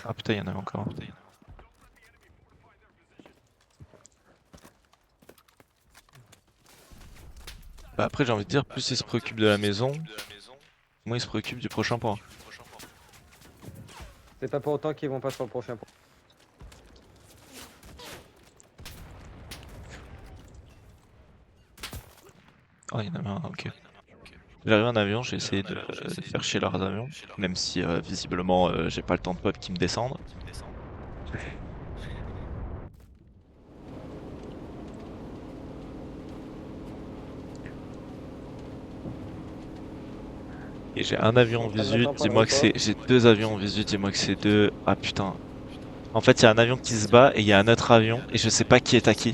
Ah putain, il y en avait encore un. Bah après, j'ai envie de dire, plus il se préoccupe de la maison, moins il se préoccupe du prochain point. C'est pas pour autant qu'ils vont pas sur le prochain point. Oh, il y en avait un, ok. J'arrive en avion, j'ai essayé de faire chier leurs avions, même si visiblement j'ai pas le temps de pop qui me descendent. Et j'ai un avion en visu, dis-moi que c'est... J'ai deux avions en visu, dis-moi que c'est deux... Ah putain. En fait, il y a un avion qui se bat et il y a un autre avion et je sais pas qui est à qui.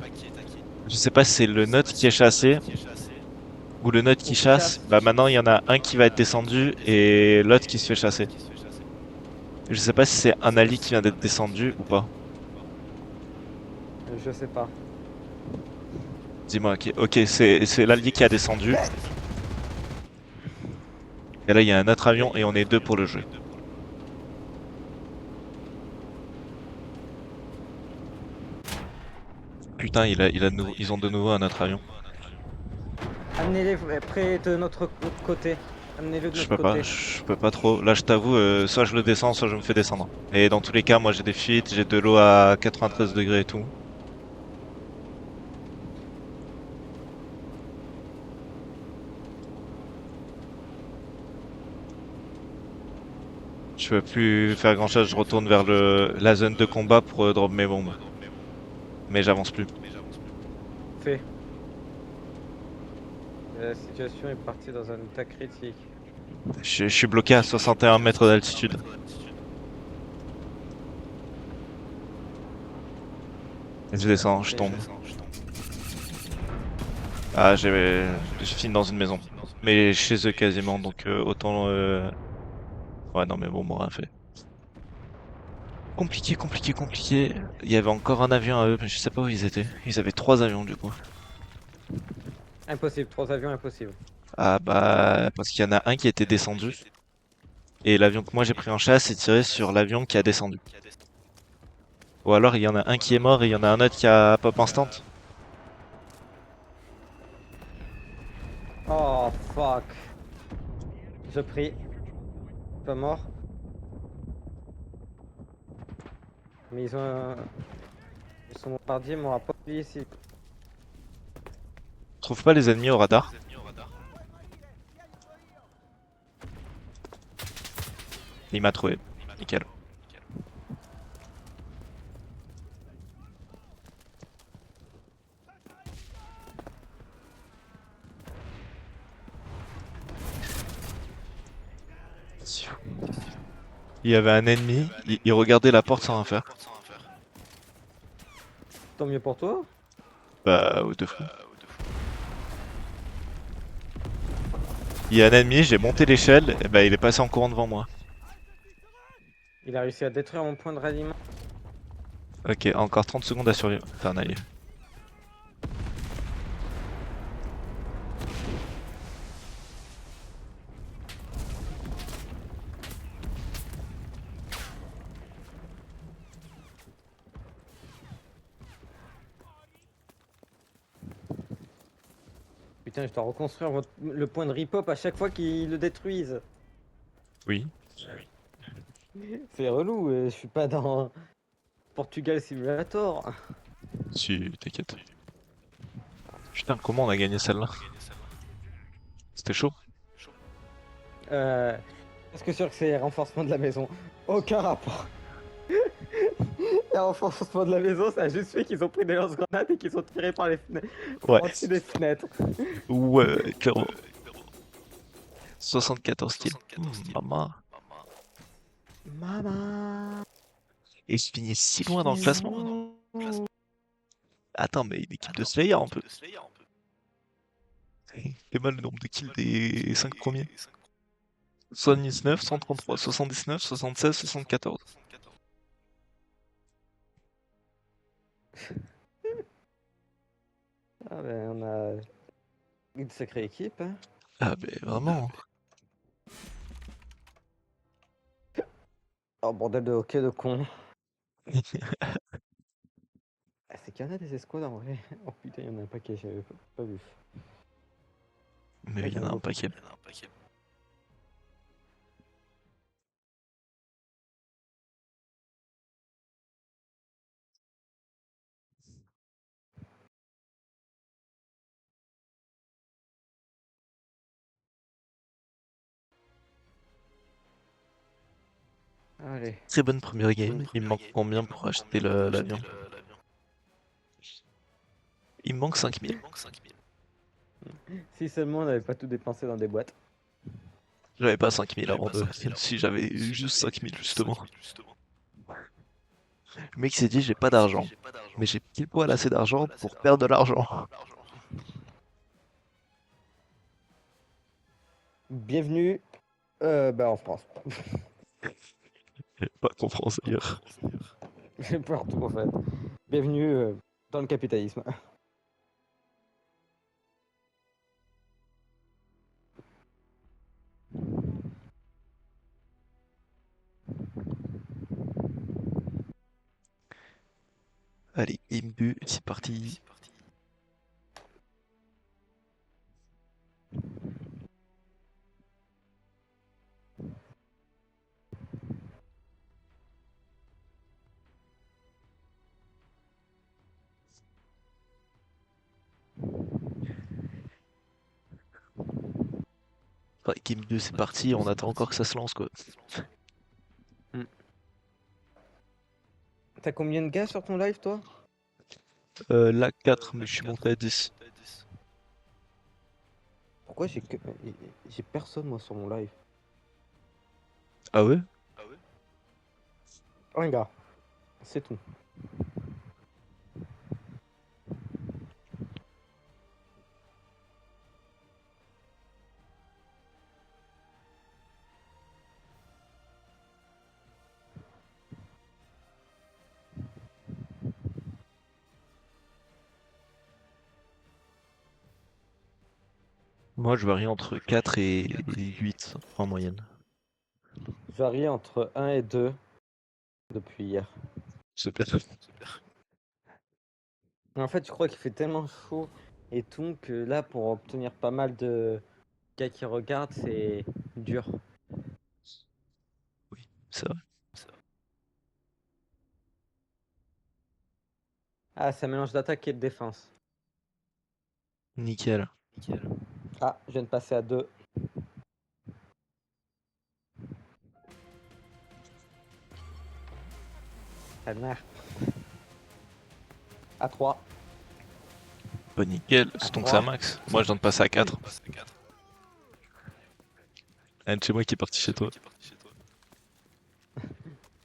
Je sais pas si c'est le nôtre qui est chassé ou le nôtre qui chasse. Bah maintenant, il y en a un qui va être descendu et l'autre qui se fait chasser. Je sais pas si c'est un Ali qui vient d'être descendu ou pas. Je sais pas. Dis-moi, ok, c'est l'allié qui a descendu. Et là, il y a un autre avion et on est deux pour le jeu. Putain, ils ont de nouveau un autre avion. Amenez-les près de notre côté. Amenez-le de Je notre peux pas, côté. je peux pas trop. Là, je t'avoue, soit je le descends, soit je me fais descendre. Et dans tous les cas, moi j'ai des fuites, j'ai de l'eau à 93 degrés et tout. Je peux plus faire grand chose, je retourne vers la zone de combat pour drop mes bombes. Mais j'avance plus. Fait. La situation est partie dans un état critique. Je suis bloqué à 61 mètres d'altitude. Je descends, je tombe. Ah, j'ai fini dans une maison. Mais chez eux quasiment, donc autant... Ouais, non, mais bon, bon, rien fait. Compliqué, compliqué, compliqué. Il y avait encore un avion à eux, mais je sais pas où ils étaient. Ils avaient 3 avions, du coup. Impossible, 3 avions, impossible. Ah bah, parce qu'il y en a un qui était descendu, et l'avion que moi j'ai pris en chasse est tiré sur l'avion qui a descendu. Ou alors il y en a un qui est mort et il y en a un autre qui a pop instant. Oh fuck. Je prie. Pas mort. Mais ils ont. Ils sont bombardiers, m'aura pas oublié ici. Je trouve pas les ennemis au radar. Il m'a trouvé. Nickel. Il y avait un ennemi, il regardait la porte sans rien faire. Tant mieux pour toi. Bah, what the fou. Il y a un ennemi, j'ai monté l'échelle, et bah il est passé en courant devant moi. Il a réussi à détruire mon point de ralliement. Ok, encore 30 secondes à survivre. T'es un allié. Putain, je dois reconstruire le point de ripop à chaque fois qu'ils le détruisent. Oui. C'est relou, je suis pas dans Portugal Simulator. Si, t'inquiète. Putain, comment on a gagné celle-là? C'était chaud. Est-ce que sûr que c'est renforcement de la maison? Aucun rapport. Les renforcements de la maison, ça a juste fait qu'ils ont pris des lance-grenades et qu'ils sont tirés par les fenêtres. Ouais. Au-dessus des fenêtres. Ouais, clairement. 74 kills. Maman. Maman. Et je finis si loin dans le classement. Attends, mais une équipe de Slayer un peu. C'est mal le nombre de kills des 5 premiers. 79, 133, 79, 76, 74. Ah ben, on a une sacrée équipe. Hein. Ah ben vraiment. Oh bordel de hockey de con. Ah, c'est qu'il y en a des escouades en vrai. Oh putain, il y en a un paquet, j'avais pas vu. Mais Là, il y en a un beaucoup. paquet. Allez. Très bonne première game. Il me manque combien pour acheter l'avion? Il me manque 5000. Si seulement on n'avait pas tout dépensé dans des boîtes. J'avais pas 5000 avant de... Si j'avais juste 5000 justement. Le mec s'est dit j'ai pas d'argent. Mais j'ai pile poil assez d'argent pour perdre de l'argent. Bienvenue en France. Pas qu'en France d'ailleurs. Partout en fait. Bienvenue dans le capitalisme. Allez, imbu, c'est parti. Ouais, Game 2 c'est parti, on attend encore que ça se lance quoi. Hmm. T'as combien de gars sur ton live toi? Là 4 mais je suis monté à 10. Pourquoi j'ai personne moi sur mon live? Ah ouais? Un gars, c'est tout. Moi, je varie entre 4 et 8 en moyenne. Je varie entre 1 et 2 depuis hier. Super. En fait, je crois qu'il fait tellement chaud et tout que là, pour obtenir pas mal de gars qui regardent, c'est dur. Oui, c'est vrai. Ah, c'est un mélange d'attaque et de défense. Nickel. Ah, je viens de passer à 2. Ah merde. À 3. Bah nickel, À c'est donc ça 3. max. Moi, je viens de passer à 4. Un de chez moi qui est parti chez toi.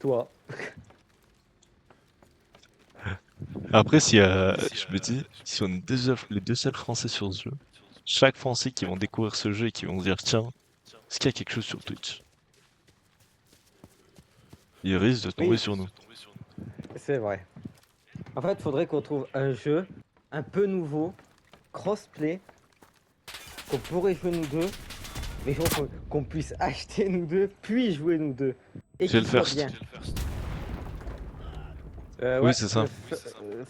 Toi. Après, si je me dis, si on est les deux seuls Français sur ce jeu, chaque Français qui vont découvrir ce jeu et qui vont se dire, tiens, est-ce qu'il y a quelque chose sur Twitch? Il risque de tomber Oui, sur nous. c'est vrai. En fait, il faudrait qu'on trouve un jeu un peu nouveau, crossplay, qu'on pourrait jouer nous deux, mais qu'on puisse acheter nous deux, puis jouer nous deux. Et J'ai qu'il le soit first. bien. Oui, Ouais, c'est ça.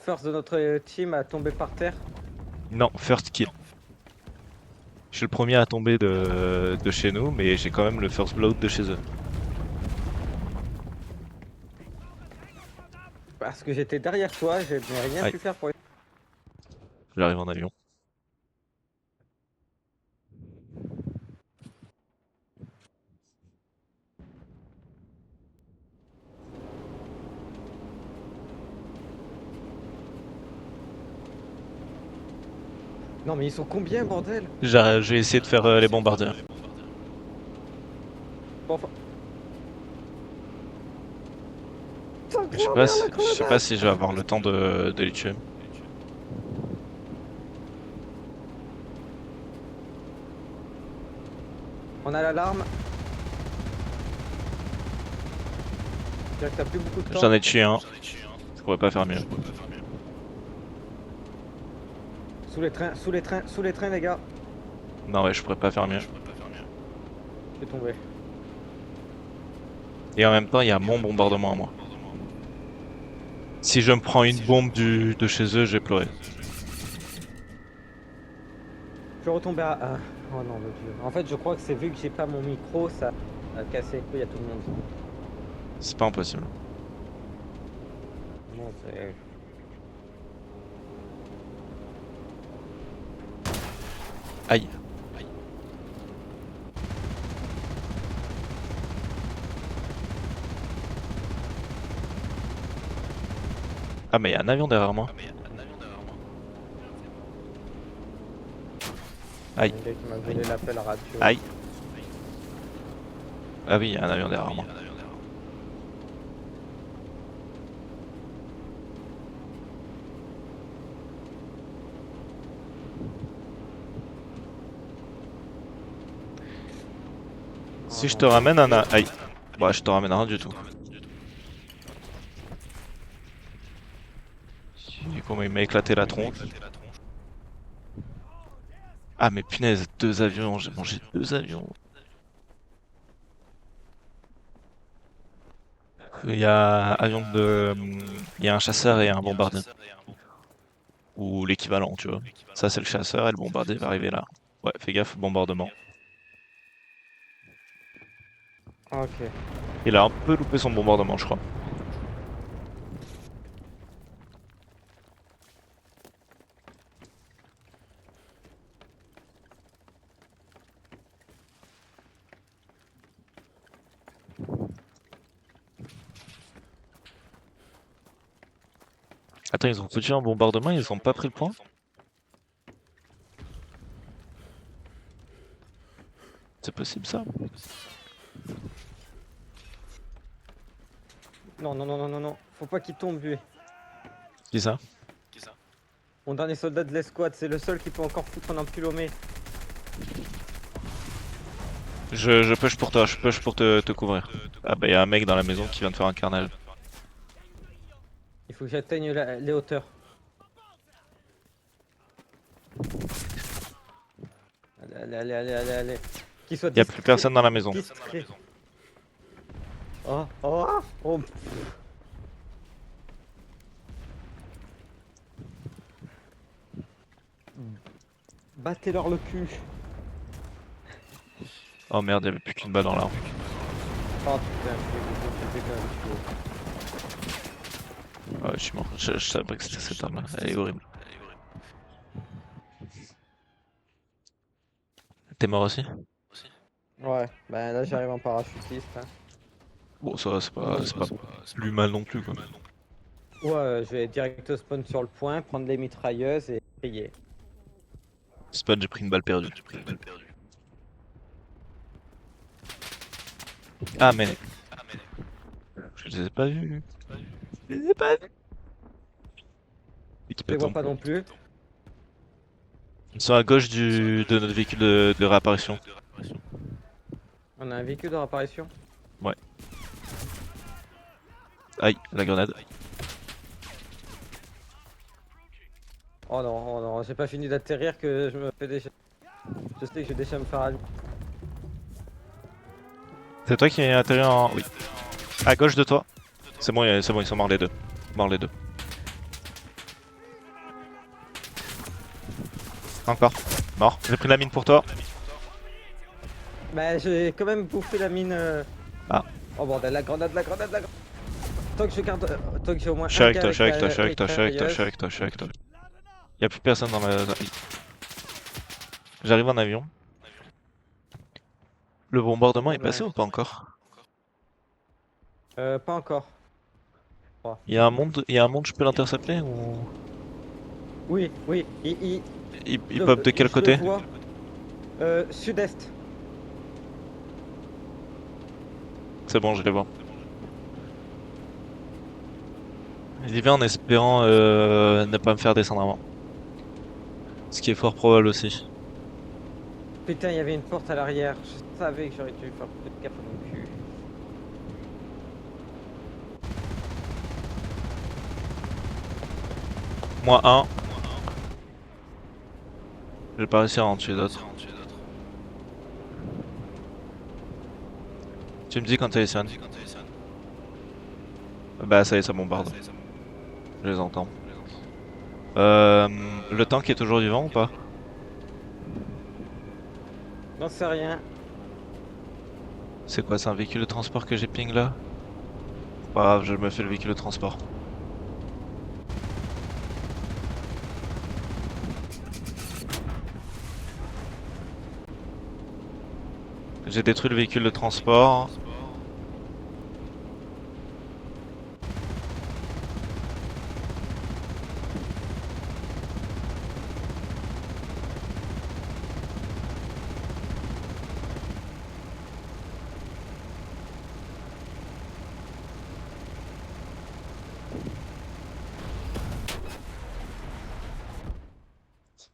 first de notre team a tombé par terre. Non, first kill. Je suis le premier à tomber de chez nous, mais j'ai quand même le first blood de chez eux. Parce que j'étais derrière toi, je n'ai rien Aïe, pu faire pour. j'arrive en avion. Non, mais ils sont combien, bordel? J'ai essayé de faire les bombardiers. Bon, enfin. Je sais 103, pas merde, si, la je sais pas grenade. si je vais avoir le temps de les tuer. On a l'alarme. C'est-à-dire que t'as plus beaucoup de temps. J'en ai tué un. Je pourrais pas faire mieux. Sous les trains, sous les trains, sous les trains, les gars. Non, ouais, je pourrais pas faire mieux. Je vais tomber. Et en même temps, il y a mon bombardement à moi. Si je me prends une bombe de chez eux, je vais pleurer. Je vais retomber à. Oh non, mon dieu. En fait, je crois que c'est vu que j'ai pas mon micro, ça a cassé les couilles à tout le monde. C'est pas impossible. Bon, c'est. Aïe. Ah, mais il y a un avion derrière moi. Il y Aïe. a un gars qui m'a volé l'appel radio. Aïe. Ah oui, il y a un avion derrière moi. Oh Si je te non. ramène un... Aïe. Bah, je te ramène rien du tout. Du coup, il m'a éclaté la tronche. Ah, mais punaise, deux avions. J'ai mangé deux avions. Il y a il y a un chasseur et un bombardier. Ou l'équivalent, tu vois. Ça, c'est le chasseur et le bombardier va arriver là. Ouais, fais gaffe, bombardement. Ok. Il a un peu loupé son bombardement, je crois. Attends, ils ont foutu un bombardement, ils ont pas pris le point? C'est possible ça? Non, non, non, non, non, non. Faut pas qu'il tombe, lui. Qui ça? Mon dernier soldat de l'escouade, c'est le seul qui peut encore foutre un empilomé. Je push pour toi, je push pour te couvrir. Ah bah, y a un mec dans la maison qui vient de faire un carnage. Il faut que j'atteigne les hauteurs. Allez, allez, allez, allez, allez. Qu'il soit Y a plus personne dans la maison. discret. Oh, oh, oh. Battez-leur le cul. Oh merde, y'avait plus qu'une balle dans l'arme. Oh putain, je vais quand même tuer. Ouais, je suis mort. Je savais pas que c'était cette arme là. Elle est horrible. T'es mort aussi? Ouais, bah là j'arrive en parachutiste. Hein. Bon, ça va, c'est pas plus mal non plus quoi. Ouais, je vais direct spawn sur le point, prendre les mitrailleuses et payer. Spawn, j'ai pris une balle perdue. Ah, mais. Je les ai pas vus. Je les ai pas vus. Je les vois pas non plus. Ils sont à gauche de notre véhicule de réapparition. On a un véhicule de réapparition. Ouais. Aïe, la grenade. Oh non, j'ai pas fini d'atterrir que je me fais déjà. Je sais que je vais déjà me faire allumer. C'est toi qui es atterri en. Oui. À gauche de toi. C'est bon, ils sont morts les deux. Morts les deux. Encore. Mort. J'ai pris la mine pour toi. Bah j'ai quand même bouffé la mine. Ah. Oh bordel, la grenade. Tant que je garde. Tant que j'ai au moins Je suis un avec gars toi, je suis avec toi, la je suis avec toi, je suis avec toi, je suis mitrailleuse. avec toi, je suis avec toi. Y'a plus personne dans la. J'arrive en avion. Le bombardement est passé ou pas encore? Pas encore. Il y a un monde, je peux l'intercepter ou. Oui, Il pop de quel je côté? le vois. Sud-est. C'est bon, je les vois. J'y vais en espérant ne pas me faire descendre avant. Ce qui est fort probable aussi. Putain, il y avait une porte à l'arrière. Je savais que j'aurais dû faire plus de gaffe à mon cul. Moi un. J'ai pas réussi à en tuer d'autres. Tu me dis quand t'es les Sion. Bah ça y est, ça bombarde. Je les entends. Le tank est toujours vivant ou pas? J'en sais rien. C'est quoi, c'est un véhicule de transport que j'ai ping là? Pas grave, je me fais le véhicule de transport. J'ai détruit le véhicule de transport.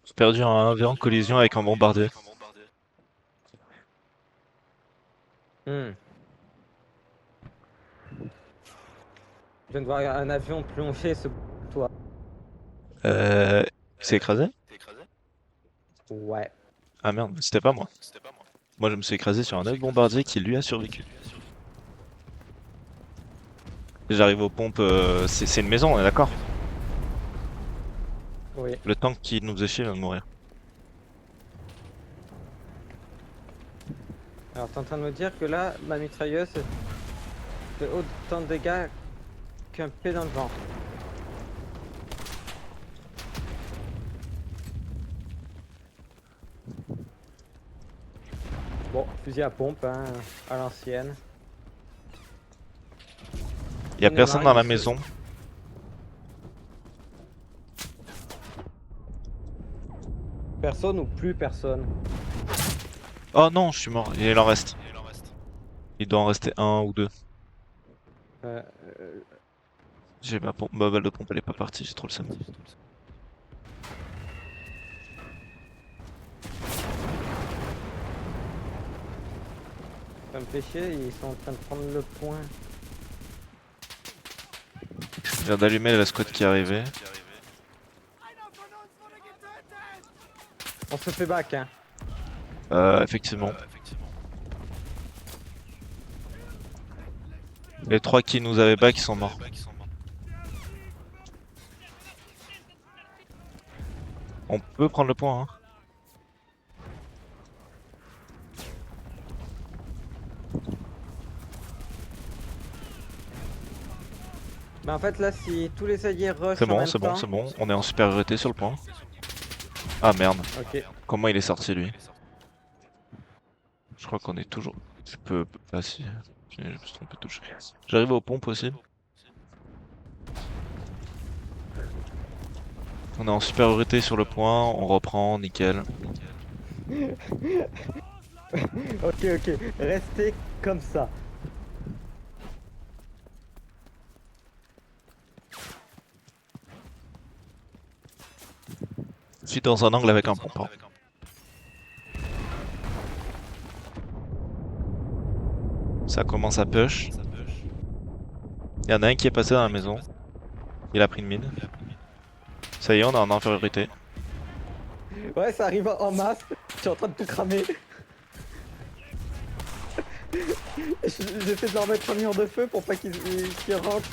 J'ai perdu un avion en collision avec un bombardier. Hmm. Je viens de voir un avion plonger ce toit. Euh... C'est écrasé? Ouais. Ah merde, c'était pas moi. Moi je me suis écrasé sur un autre bombardier qui lui a survécu. J'arrive aux pompes, c'est une maison, on est d'accord? Oui. Le tank qui nous faisait chier vient de mourir. Alors t'es en train de me dire que là, ma mitrailleuse fait autant de dégâts qu'un pied dans le vent. Bon, fusil à pompe, hein, à l'ancienne. Y a Une personne dans la Marine, maison. Personne ou plus personne? Oh non, je suis mort, il en reste. Il doit en rester un ou deux. Euh, J'ai ma balle de pompe, elle est pas partie, j'ai trop le seum. ça me fait chier, ils sont en train de prendre le point. Je viens d'allumer la squad qui est arrivée. On se fait back, hein. Effectivement. Les 3 qui nous avaient back, ils sont morts. On peut prendre le point, hein. Mais en fait, là, si tous les alliés rush C'est en bon, même c'est bon, temps... c'est bon. On est en supériorité sur le point. Ah merde. Ok. Comment il est sorti lui? Je crois qu'on est toujours. Je peux. Ah si. Je me suis trompé de touche. J'arrive aux pompes aussi. On est en supériorité sur le point. On reprend, nickel. Ok, ok. Restez comme ça. Je suis dans un angle avec un pompon. Ça commence à push. Il y en a un qui est passé dans la maison. Il a pris une mine. Ça y est, on est en infériorité. Ouais, ça arrive en masse. Je suis en train de tout cramer. J'essaie de leur mettre un mur de feu pour pas qu'ils rentrent.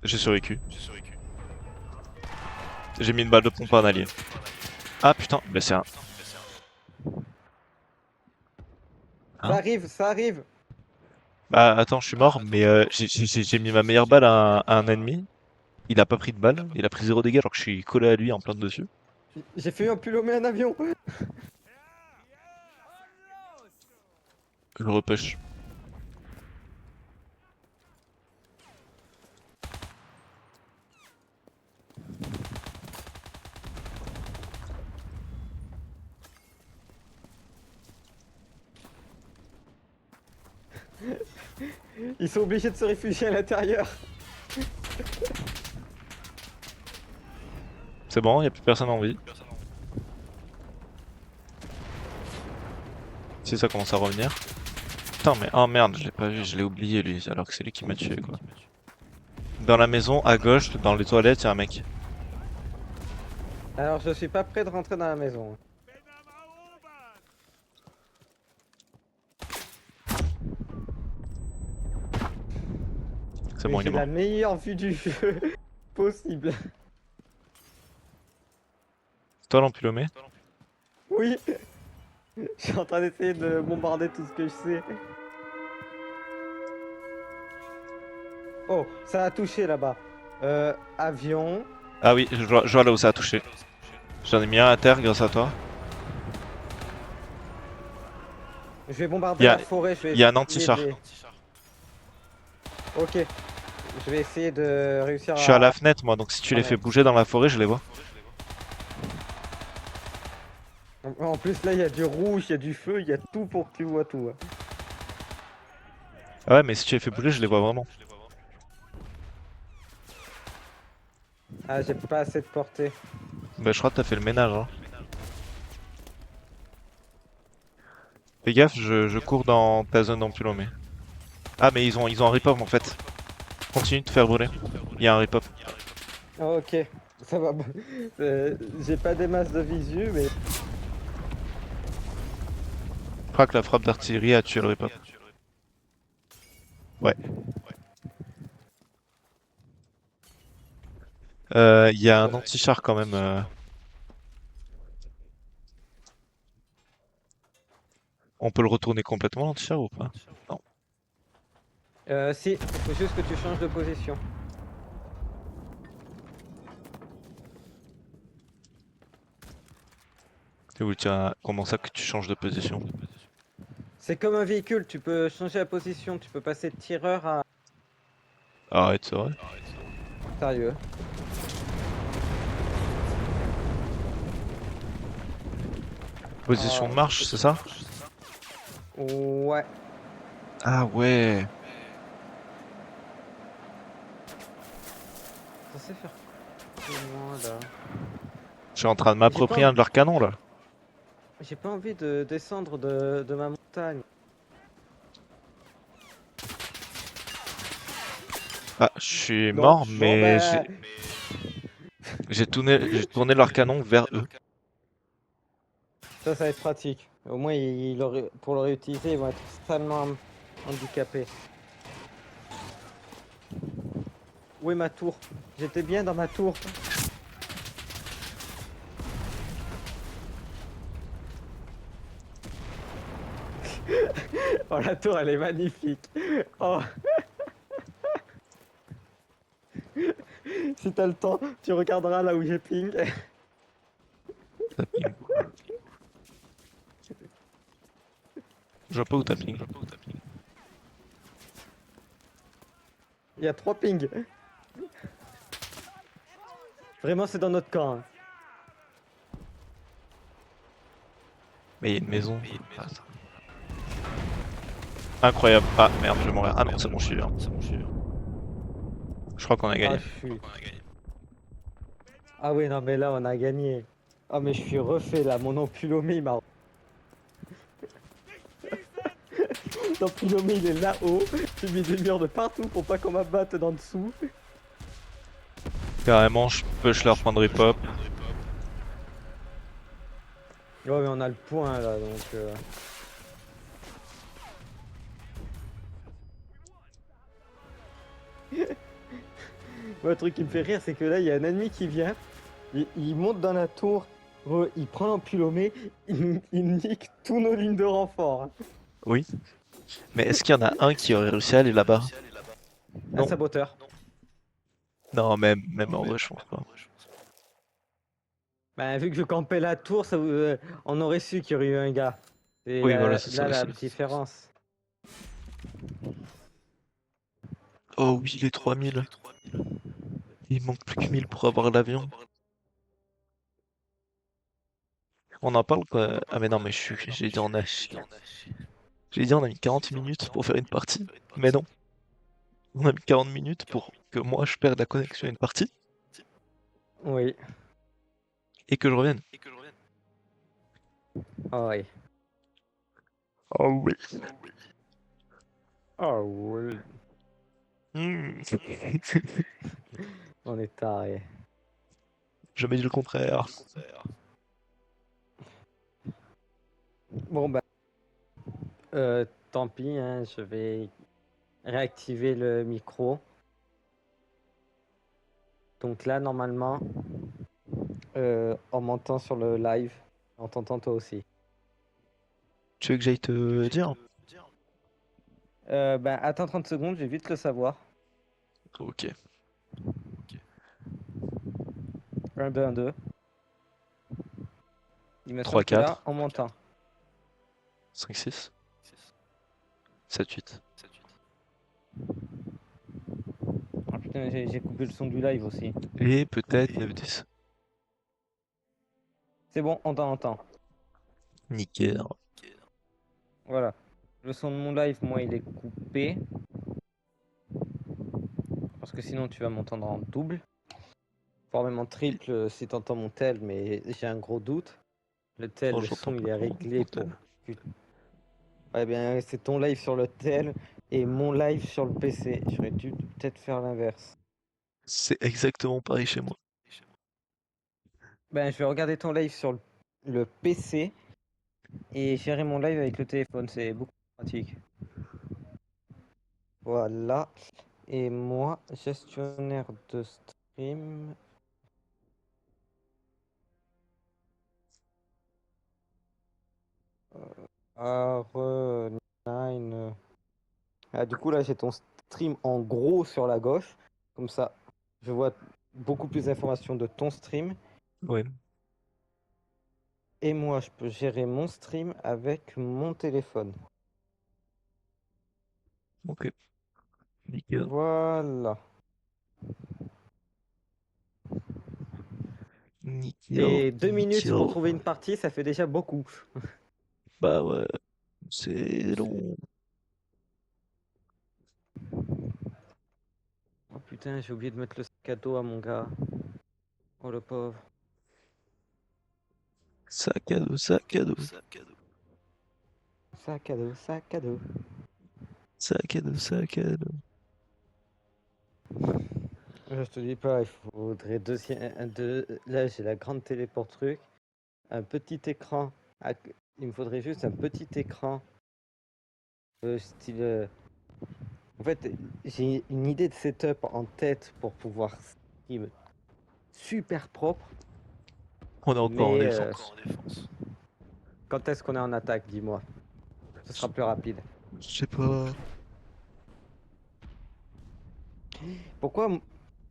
J'ai survécu. J'ai mis une balle de pompe à un allié. Ah putain, blessé un. Ça Hein? arrive, ça arrive. Bah attends, je suis mort, mais j'ai mis ma meilleure balle à un ennemi. Il a pas pris de balle, il a pris 0 dégâts alors que je suis collé à lui en plein dessus. J'ai fait un pull un avion. Je le repush. Ils sont obligés de se réfugier à l'intérieur. C'est bon, y a plus personne en vie. Si ça commence à revenir. Putain mais oh merde, je l'ai pas vu, je l'ai oublié lui, alors que c'est lui qui m'a tué quoi. Dans la maison, à gauche, dans les toilettes, y'a un mec. Alors, je suis pas prêt de rentrer dans la maison. C'est Mais bon, il j'ai est mort. la meilleure vue du jeu possible. Toi l'empilomé? Oui. Je suis en train d'essayer de bombarder tout ce que je sais. Oh, ça a touché là-bas. Avion. Ah oui, je vois là où ça a touché. J'en ai mis un à terre grâce à toi. Je vais bombarder Y a- la forêt. Je vais y a un essayer anti-char. de les- Ok. Je vais essayer de réussir Je suis à la à... fenêtre moi, donc si tu les Ouais. fais bouger dans la forêt, je les vois. En plus, là, il y a du rouge, il y a du feu, il y a tout pour que tu vois tout. Hein. Ah ouais, mais si tu les fais bouger, je les vois vraiment. Ah, j'ai pas assez de portée. Bah je crois que t'as fait le ménage hein. Fais gaffe, je cours dans ta zone d'empilomé. Ah mais ils ont un rip-off en fait. Continue de te faire brûler. Il y a un rip-off. Ah, ok, ça va. J'ai pas des masses de visu, mais... Je crois que la frappe d'artillerie a tué le rip-off. Ouais. Il y a un anti-char quand même. On peut le retourner complètement l'anti-char ou pas? Non. Si, il faut juste que tu changes de position. C'est où tiens, comment ça que tu changes de position? C'est comme un véhicule, tu peux changer la position, tu peux passer de tireur à... Arrête, c'est vrai. Sérieux. Position de marche, c'est ça? Ouais. Ah ouais. Censé faire comment là? Je suis en train de J'ai m'approprier pas, un de leurs canons là. j'ai pas envie de descendre de ma montagne. Ah, je suis Non, mort, bon mais bah, j'ai tourné leur canon vers eux. ça va être pratique. Au moins, pour le réutiliser, ils vont être salement handicapés. Où est ma tour? J'étais bien dans ma tour. Oh, la tour, elle est magnifique. Oh, si t'as le temps, tu regarderas là où j'ai ping. Tapping. Je vois pas où tapping. Il y a 3 pings. Vraiment, c'est dans notre camp, hein. Mais il y a une maison. Ah, ça. Incroyable. Ah merde, je vais mourir. Ah non, c'est bon, je suis bien. Je crois qu'on a Ah, gagné. je suis. Ah oui, non, mais là, on a gagné. Ah, mais je suis refait là. Mon empulomé, il m'a. L'empulomé, il est là-haut. J'ai mis des murs de partout pour pas qu'on m'abatte d'en dessous. Carrément, je push leur point de repop. Ouais, mais on a le point là, donc. Moi, le truc qui me fait rire, c'est que là, il y a un ennemi qui vient. Il monte dans la tour. Il prend l'empulomé. Il nique tous nos lignes de renfort, hein. Oui. Mais est-ce qu'il y en a un qui aurait réussi à aller là-bas? Un Non. saboteur. Non, même en vrai, je pense pas. Bah, vu que je campais la tour, on aurait su qu'il y aurait eu un gars. C'est Oui, voilà, c'est ça là la aussi. différence. Oh oui, les 3000. Il manque plus que 1000 pour avoir l'avion. On en parle quoi? Ah mais non, mais j'ai dit j'ai dit on a mis 40 minutes pour faire une partie. Mais non, on a mis 40 minutes pour que moi je perde la connexion à une partie Oui. et que je revienne. Ah oui. Oh oui. Ah oui. Hmm. On est taré. Jamais dit le contraire. Bon bah, tant pis, hein, je vais réactiver le micro. Donc là, normalement, on m'entend sur le live. On t'entend toi aussi. Tu veux que j'aille te dire? Bah, attends 30 secondes, je vais vite le savoir. Ok. 1, 2, 1, 2. Il me 3, semble que là, 4, on m'entend. 5, 6, 7, 8. Ah putain, j'ai coupé le son du live aussi. Et peut-être 9, 10. C'est bon, on t'entend. Nickel. Voilà. Le son de mon live, moi, il est coupé. Parce que sinon, tu vas m'entendre en double. Voire même en triple si t'entends mon tel, mais j'ai un gros doute. Le tel, Oh, le j'entends son, pas il est ton réglé pour. tel. Ouais, bien, c'est ton live sur le tel et mon live sur le PC. J'aurais dû peut-être faire l'inverse. C'est exactement pareil chez moi. Ben, je vais regarder ton live sur le PC et gérer mon live avec le téléphone. C'est beaucoup plus pratique. Voilà. Et moi, gestionnaire de stream. R9. Ah, du coup, là, j'ai ton stream en gros sur la gauche. Comme ça, je vois beaucoup plus d'informations de ton stream. Ouais. Et moi, je peux gérer mon stream avec mon téléphone. Ok. Nickel. Voilà. Nickel. Et 2 minutes pour Nickel. trouver une partie, ça fait déjà beaucoup. Bah ouais. C'est long. Oh putain, j'ai oublié de mettre le sac à dos à mon gars. Oh le pauvre. Sac à dos, sac à dos. Sac à dos, sac à dos. Sac à dos, sac à dos. Je te dis pas, il faudrait Là, j'ai la grande télé pour truc. Un petit écran. Il me faudrait juste un petit écran. Style. En fait, j'ai une idée de setup en tête pour pouvoir stream super propre. On est encore en Mais défense. quand est-ce qu'on est en attaque, dis-moi. Ce sera plus rapide. Je sais pas. Pourquoi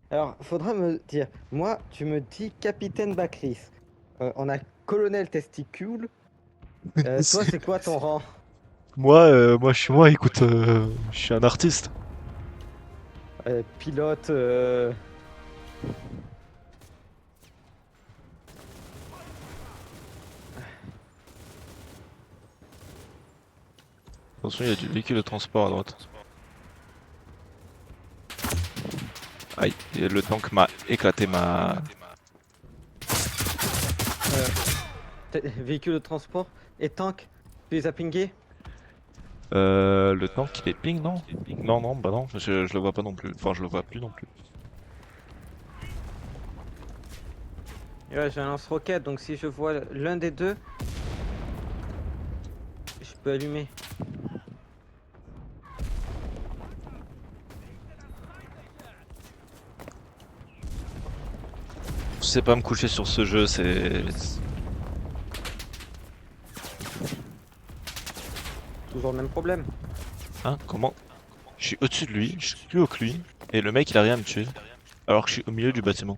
Alors, faudra me dire. Moi, tu me dis Capitaine Bacris. On a Colonel Testicule. Toi, c'est quoi ton rang? Moi, je suis moi, écoute, je suis un artiste. Pilote. Attention, il y a du véhicule de transport à droite. Aïe, et le tank m'a éclaté ma... Véhicule de transport et tank. Tu les as pingés? Le tank, il est ping, non? Non, non, bah non, je le vois pas non plus. Enfin, je le vois plus non plus. Ouais, j'ai un lance-roquette, donc si je vois l'un des deux, je peux allumer. Je sais pas me coucher sur ce jeu, c'est... Toujours le même problème. Hein? Comment? Je suis au-dessus de lui, je suis plus haut que lui, et le mec il a rien à me tuer. Alors que je suis au milieu du bâtiment.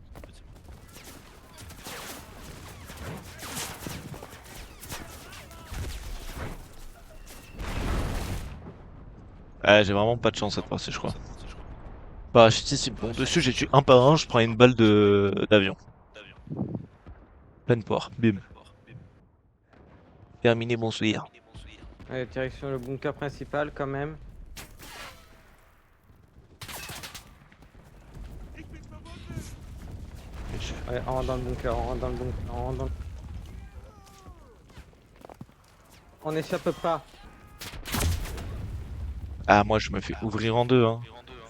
Ah, j'ai vraiment pas de chance cette fois-ci, je crois. Parachutiste, il me tombe dessus, j'ai tué un par un, je prends une balle de d'avion. Pleine poire, bim. Terminé, bonsoir. Allez, direction le bunker principal quand même. Ouais, on rentre dans le bunker, on rentre dans le bunker, on rentre dans le... On n'échappe pas. Ah, moi je me fais ouvrir en deux, hein.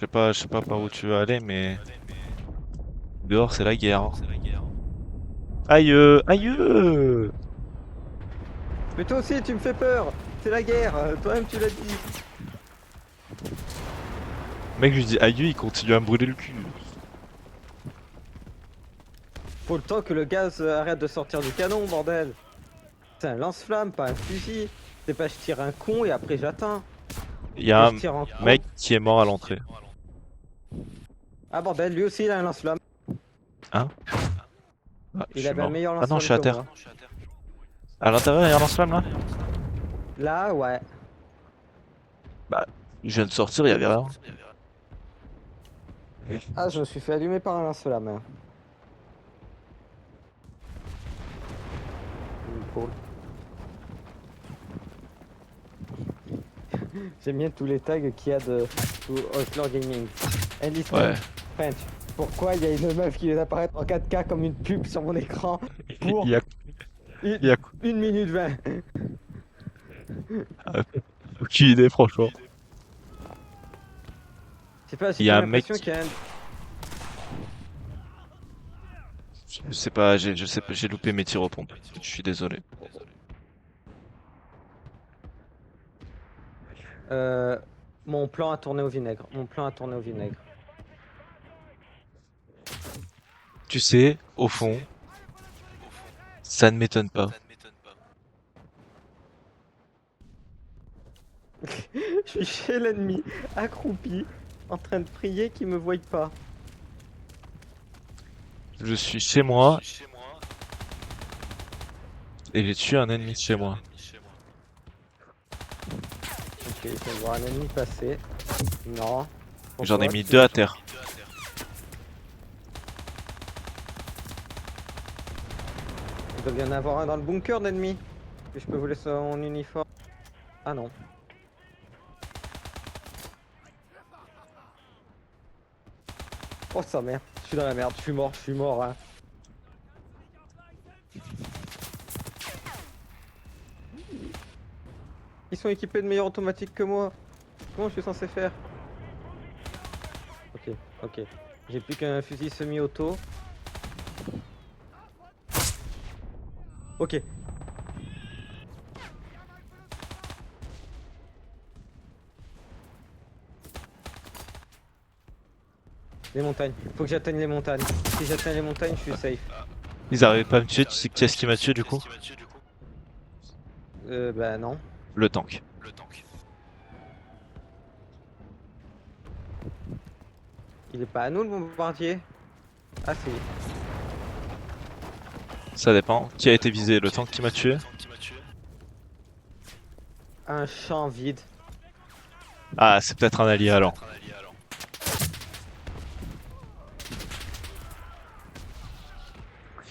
Je sais pas par où tu veux aller, mais... Dehors c'est la guerre, hein. Aïe, aïe! Mais toi aussi, tu me fais peur. C'est la guerre. Toi-même, tu l'as dit. Le mec, je lui dis aïe, il continue à me brûler le cul. Faut le temps que le gaz arrête de sortir du canon, bordel. C'est un lance-flamme, pas un fusil. C'est pas je tire un con et après j'atteins. Il y a Et un je tire en con. mec qui est mort à l'entrée. Ah bordel, lui aussi il a un lance-flamme. Hein? Ah, je Il suis avait un mort. meilleur Ah non, je suis lance-flamme à que terre. moi. À l'intérieur, il y a un lance-flamme là? Là, ouais. Bah, je viens de sortir, il y avait rien. Ah, je me suis fait allumer par un lance-flamme. Hein. Cool. J'aime bien tous les tags qu'il y a de Outlaw Gaming. Enlistment, Ouais. French. Pourquoi il y a une meuf qui vient d'apparaître en 4K comme une pub sur mon écran pour Il y a... une, il y a... 1 minute 20? Aucune idée, franchement. Je sais pas, Il j'ai y a comme un mec... l'impression qu'il y a un... Je sais pas, je sais pas, j'ai loupé mes tirs aux pompes. Je suis désolé. Mon plan a tourné au vinaigre. Mon plan a tourné au vinaigre. Tu sais, au fond, ça ne m'étonne pas. Je suis chez l'ennemi, accroupi, en train de prier qu'il me voie pas. Je suis chez moi et j'ai tué un ennemi de chez moi. Ok, je viens de voir un ennemi passer. Non. J'en ai Pourquoi mis tu deux à me- terre. Il doit bien y en avoir un dans le bunker d'ennemis. Que je peux voler son uniforme. Ah non. Oh sa merde, je suis dans la merde, je suis mort hein. Ils sont équipés de meilleurs automatiques que moi. Comment je suis censé faire? Ok, ok. J'ai plus qu'un fusil semi-auto. Ok. Les montagnes. Faut que j'atteigne les montagnes. Si j'atteins les montagnes, je suis safe. Ils arrivent pas à me tuer, tu sais qui est-ce qui m'a tué du coup? Bah non. Le tank. Il est pas à nous le bombardier. Ah si. Ça dépend. Qui a été visé? Le tank qui m'a tué? Un champ vide. Ah, c'est peut-être un allié alors.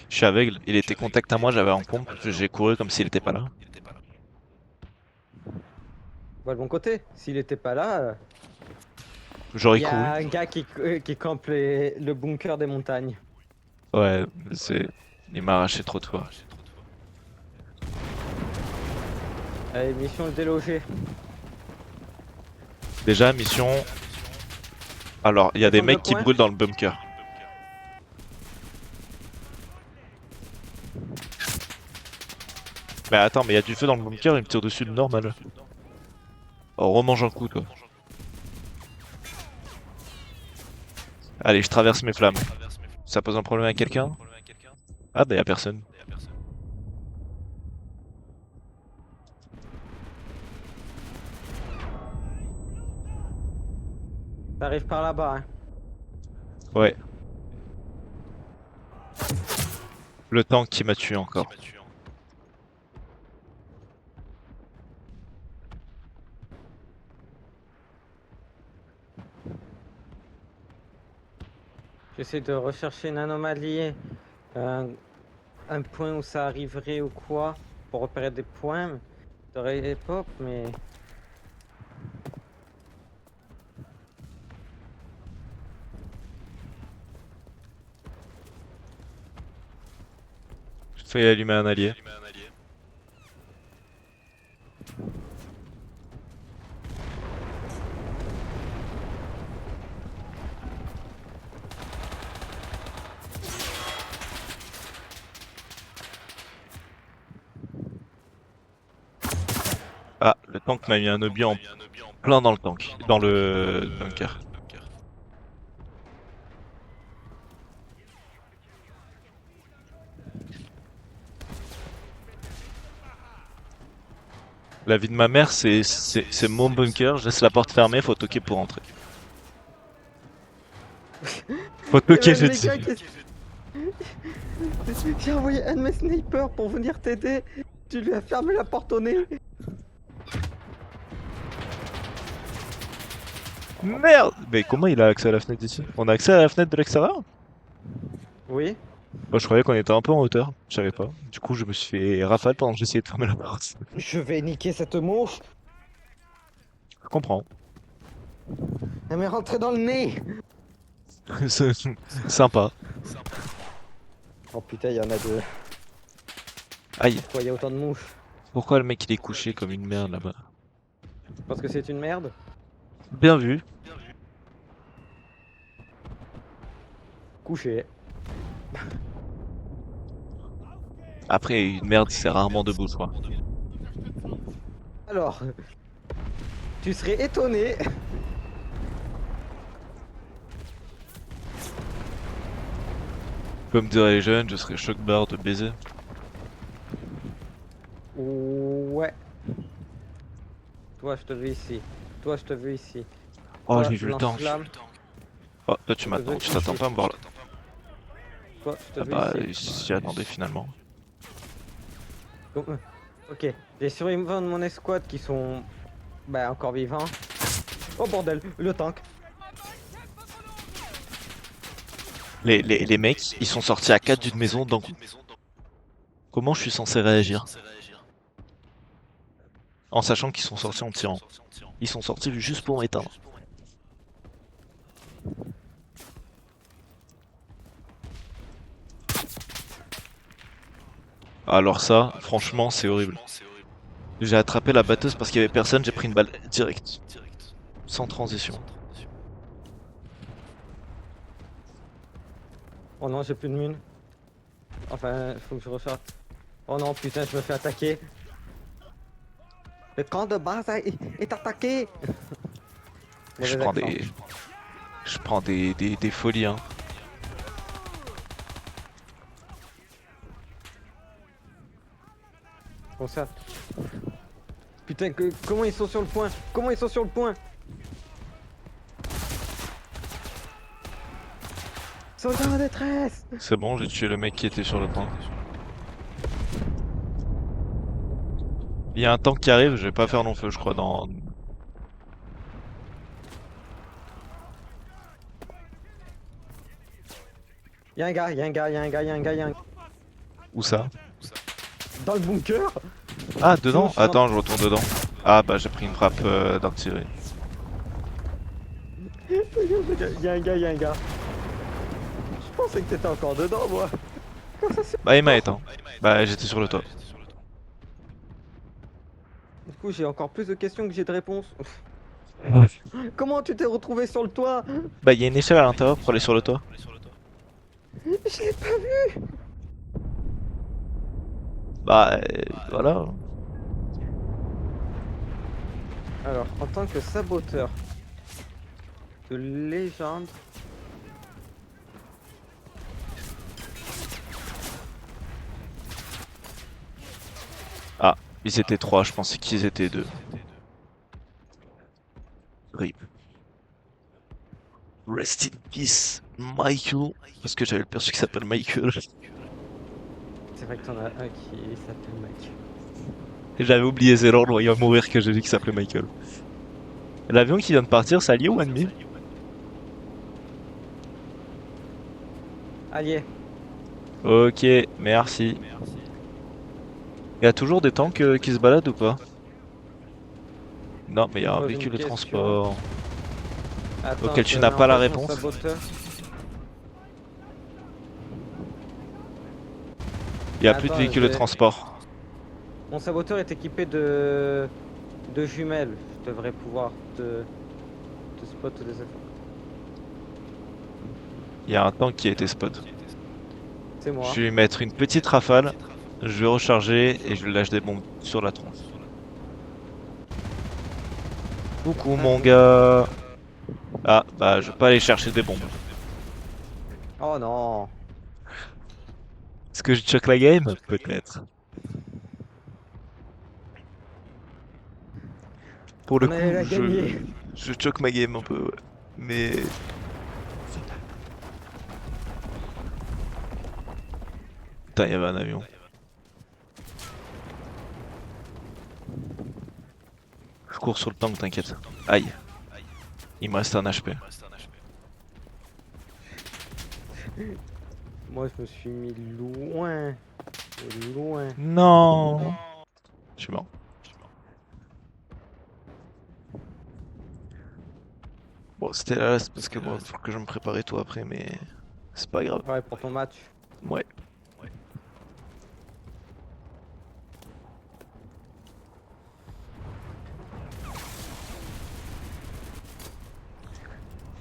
Je suis aveugle, il était contact à moi, j'avais un pompe, j'ai couru comme s'il était pas là. Bah de mon côté, s'il était pas là, J'aurais il y couru. a un gars qui campe le bunker des montagnes. Ouais, c'est... Il m'a arraché trop de fois. Allez, mission déloger. Déjà, mission... Alors, il y a des Défendre le mecs qui coin. brûlent dans le bunker. Mais attends, mais il y a du feu dans le bunker, il me tire dessus de normal. Oh, remange un coup, toi. Allez, je traverse mes flammes. Ça pose un problème à quelqu'un? Ah bah y'a personne. T'arrives par là-bas, hein. Ouais. Le tank qui m'a tué encore. J'essaie de rechercher une anomalie, un, un point où ça arriverait ou quoi, pour repérer des points de l'époque, mais Je fais allumer un allié. Ah, le tank m'a mis un obus en plein dans le tank, dans le bunker. La vie de ma mère, c'est mon bunker, je laisse la porte fermée, faut toquer pour entrer. Faut il y a toquer, même je les dis. gars qui... J'ai envoyé un de mes snipers pour venir t'aider. Tu lui as fermé la porte au nez. Merde! Mais comment il a accès à la fenêtre d'ici? On a accès à la fenêtre de l'extérieur? Oui. Moi je croyais qu'on était un peu en hauteur, je savais pas. Du coup je me suis fait rafale pendant que j'essayais de fermer la porte. Je vais niquer cette mouche. Je comprends. Elle m'est rentrée dans le nez. C'est sympa. Oh putain, il y en a deux. Aïe, Pourquoi il y a autant de mouches? pourquoi le mec il est couché comme une merde là-bas? Parce que c'est une merde. Bien vu. Couché. Après, une merde c'est rarement debout, je crois. Alors, tu serais étonné. Comme diraient les jeunes, je serais choc-barre de baiser. Ouais. Toi, je te veux ici. Toi, je te veux ici. Oh, Toi, j'ai vu le tank. lance-flamme. Oh, toi tu Je te m'attends, veux tu t'attends ici. pas à me voir là. Toi, je te Ah veux bah, ici. il s'y attendait finalement. Ok. Les survivants de mon escouade qui sont bah, encore vivants. Oh bordel, le tank. Les mecs, ils sont sortis à 4 d'une maison d'un coup. Comment je suis censé réagir? En sachant qu'ils sont sortis en tirant. Ils sont sortis juste pour m'éteindre. Alors ça, franchement, c'est horrible. J'ai attrapé la batteuse parce qu'il y avait personne, j'ai pris une balle direct. Sans transition. Oh non, j'ai plus de mine. Enfin, faut que je refasse. Oh non, putain, je me fais attaquer. Le camp de base est attaqué. Je Mauvais prends accent. des. Je prends des folies, hein. Comme ça. Putain, comment ils sont sur le point? Comment ils sont sur le point? Soldat en détresse! C'est bon, j'ai tué le mec qui était sur le point. Il y a un tank qui arrive, je vais pas faire long feu, je crois, dans. Y'a un gars, y'a un gars, y'a un gars, y'a un gars, y'a un gars. Où ça? Dans le bunker? Ah, Sinon, dedans? je suis dans... Attends, je retourne dedans. Ah, bah j'ai pris une frappe d'artillerie. Y'a un gars, y'a un gars. Je pensais que t'étais encore dedans, moi. Comment ça se fait? Bah, il m'a éteint. Bah, j'étais sur le toit. Du coup, j'ai encore plus de questions que j'ai de réponses. Comment tu t'es retrouvé sur le toit? Bah, il y a une échelle à l'intérieur pour aller sur le toit. Je l'ai pas vu. Bah, voilà. Alors, en tant que saboteur de légende... Ah, ils étaient trois, je pensais qu'ils étaient deux. RIP. Rest in peace, Michael. Parce que j'avais le perso qui s'appelle Michael. C'est vrai que t'en as un qui s'appelle Mike. J'avais oublié, c'est lors de voyant mourir que j'ai dit qu'il s'appelait Michael. L'avion qui vient de partir, c'est allié ou ennemi? Allié. Ok, merci. Il y a toujours des tanks qui se baladent ou pas? Non, mais il y a un Pose une véhicule de question. transport. Attends, Auquel tu je n'as mets pas en la place mon réponse. saboteur. Il y a plus de Attends, véhicules de transport. Mon saboteur est équipé de jumelles. Je devrais pouvoir te spot des efforts. Il y a un tank qui a été spot. C'est moi. Je vais lui mettre une petite rafale. Je vais recharger et je lui lâche des bombes sur la tronche. Coucou mon gars. Ah, bah je vais pas aller chercher des bombes. Oh non. Est-ce que je choque la game? Peut-être. Pour le On allait coup, la gagner. je choque ma game un peu, ouais. Mais... Putain, il y avait un avion. Je cours sur le tank, t'inquiète. Aïe. Il me reste un HP. Moi, je me suis mis loin. Loin. Non. Je suis mort. Bon, c'était là, c'est parce que moi, faut que je me prépare et tout après, mais c'est pas grave. Ouais, pour ton match. Ouais.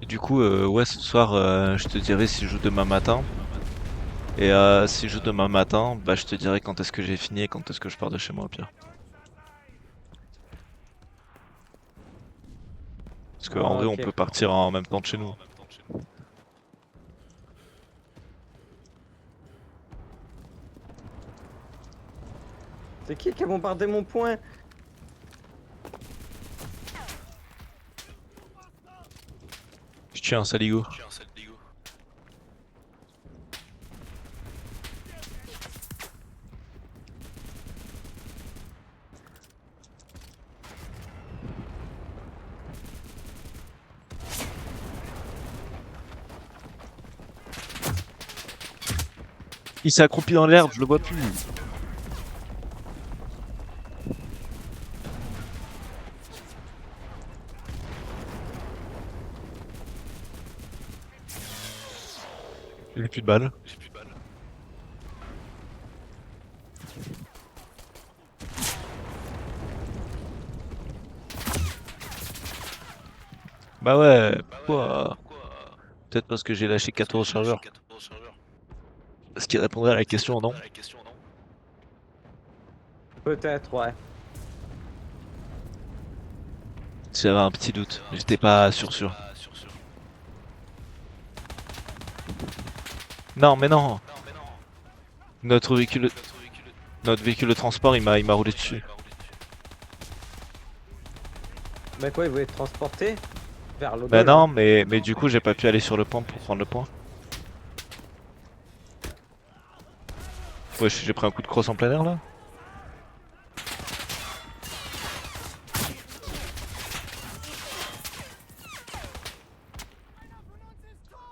Et du coup, ouais, ce soir, je te dirai si je joue demain matin. Et si je joue demain matin, bah je te dirai quand est-ce que j'ai fini et quand est-ce que je pars de chez moi au pire. Parce qu'en Ah, vrai, on ok. peut partir en même temps de chez nous. C'est qui a bombardé mon point? Je tue un saligo. Il s'est accroupi dans l'herbe, je le vois plus. J'ai plus de balles. Bah ouais, pourquoi? Peut-être parce que j'ai lâché 14 chargeurs. Ce qui répondrait à la question, non? Peut-être, ouais. J'avais un petit doute, mais j'étais pas sûr. Non, mais non! Notre véhicule, notre véhicule de transport, il m'a roulé dessus. Mais quoi, il voulait te transporter vers Bah l'Odol, non, hein. mais du coup, j'ai pas pu aller sur le point pour prendre le point. Wesh, j'ai pris un coup de crosse en plein air là?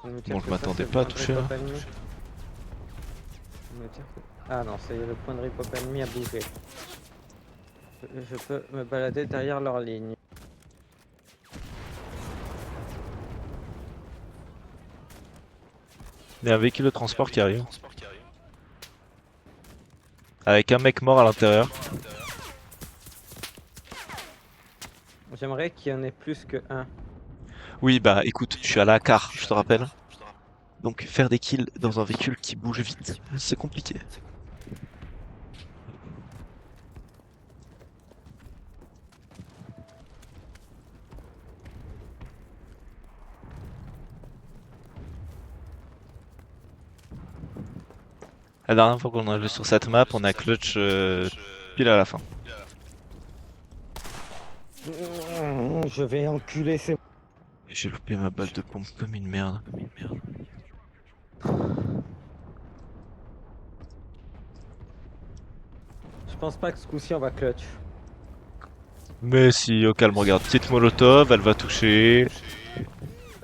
On me Bon, dire je que ça, c'est m'attendais le pas à point de toucher là. rip-up ennemi. On me dire que... Ah non, c'est le point de rip-up ennemi à bouger. Je peux me balader derrière leur ligne. Il y a un véhicule de transport qui arrive. Avec un mec mort à l'intérieur. J'aimerais qu'il y en ait plus que un. Oui, bah écoute, je suis à la car, je te rappelle. Donc faire des kills dans un véhicule qui bouge vite, c'est compliqué. La dernière fois qu'on a joué sur cette map, on a clutch pile à la fin. Je vais enculer ces... Et j'ai loupé ma balle de pompe comme une merde. Je pense pas que ce coup-ci on va clutch. Mais si, au calme, regarde, petite molotov, elle va toucher.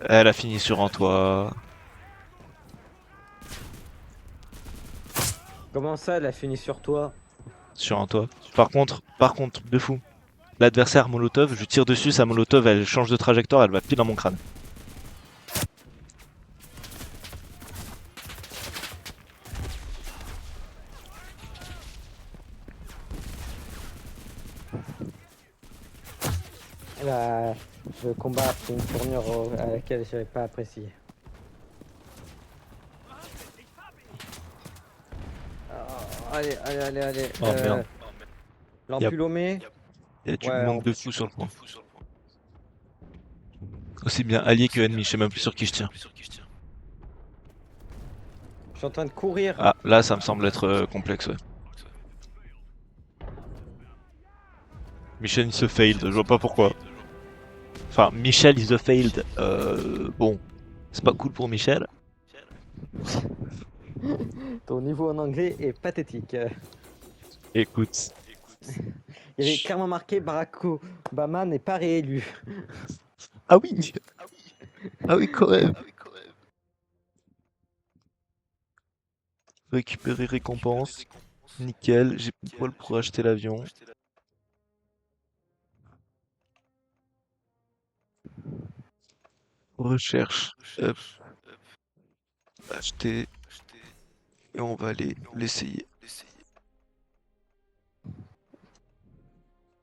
Elle a fini sur un toit. Comment ça, elle a fini sur toi? Sur un toit. Par contre, de fou. L'adversaire molotov, je tire dessus, sa molotov, elle change de trajectoire, elle va pile dans mon crâne. Là, le combat, c'est une tournure à laquelle j'avais pas apprécié. Allez. Oh merde. Y'a L'empulomé. y a du Ouais, monde de fou sur le point. Aussi bien allié que ennemi, je sais même plus sur qui je tire. je suis en train de courir. Ah, là ça me semble être complexe, ouais. Michel il se failed, je vois pas pourquoi. Enfin, Michel is a failed. Bon, c'est pas cool pour Michel. Ton niveau en anglais est pathétique. Écoute. Il y avait clairement marqué Barack Obama n'est pas réélu. Ah oui! Ah oui, quand même! Récupérer récompense. Nickel, j'ai plus de poil pour acheter l'avion. Recherche. Hop, acheter. Et on va aller l'essayer.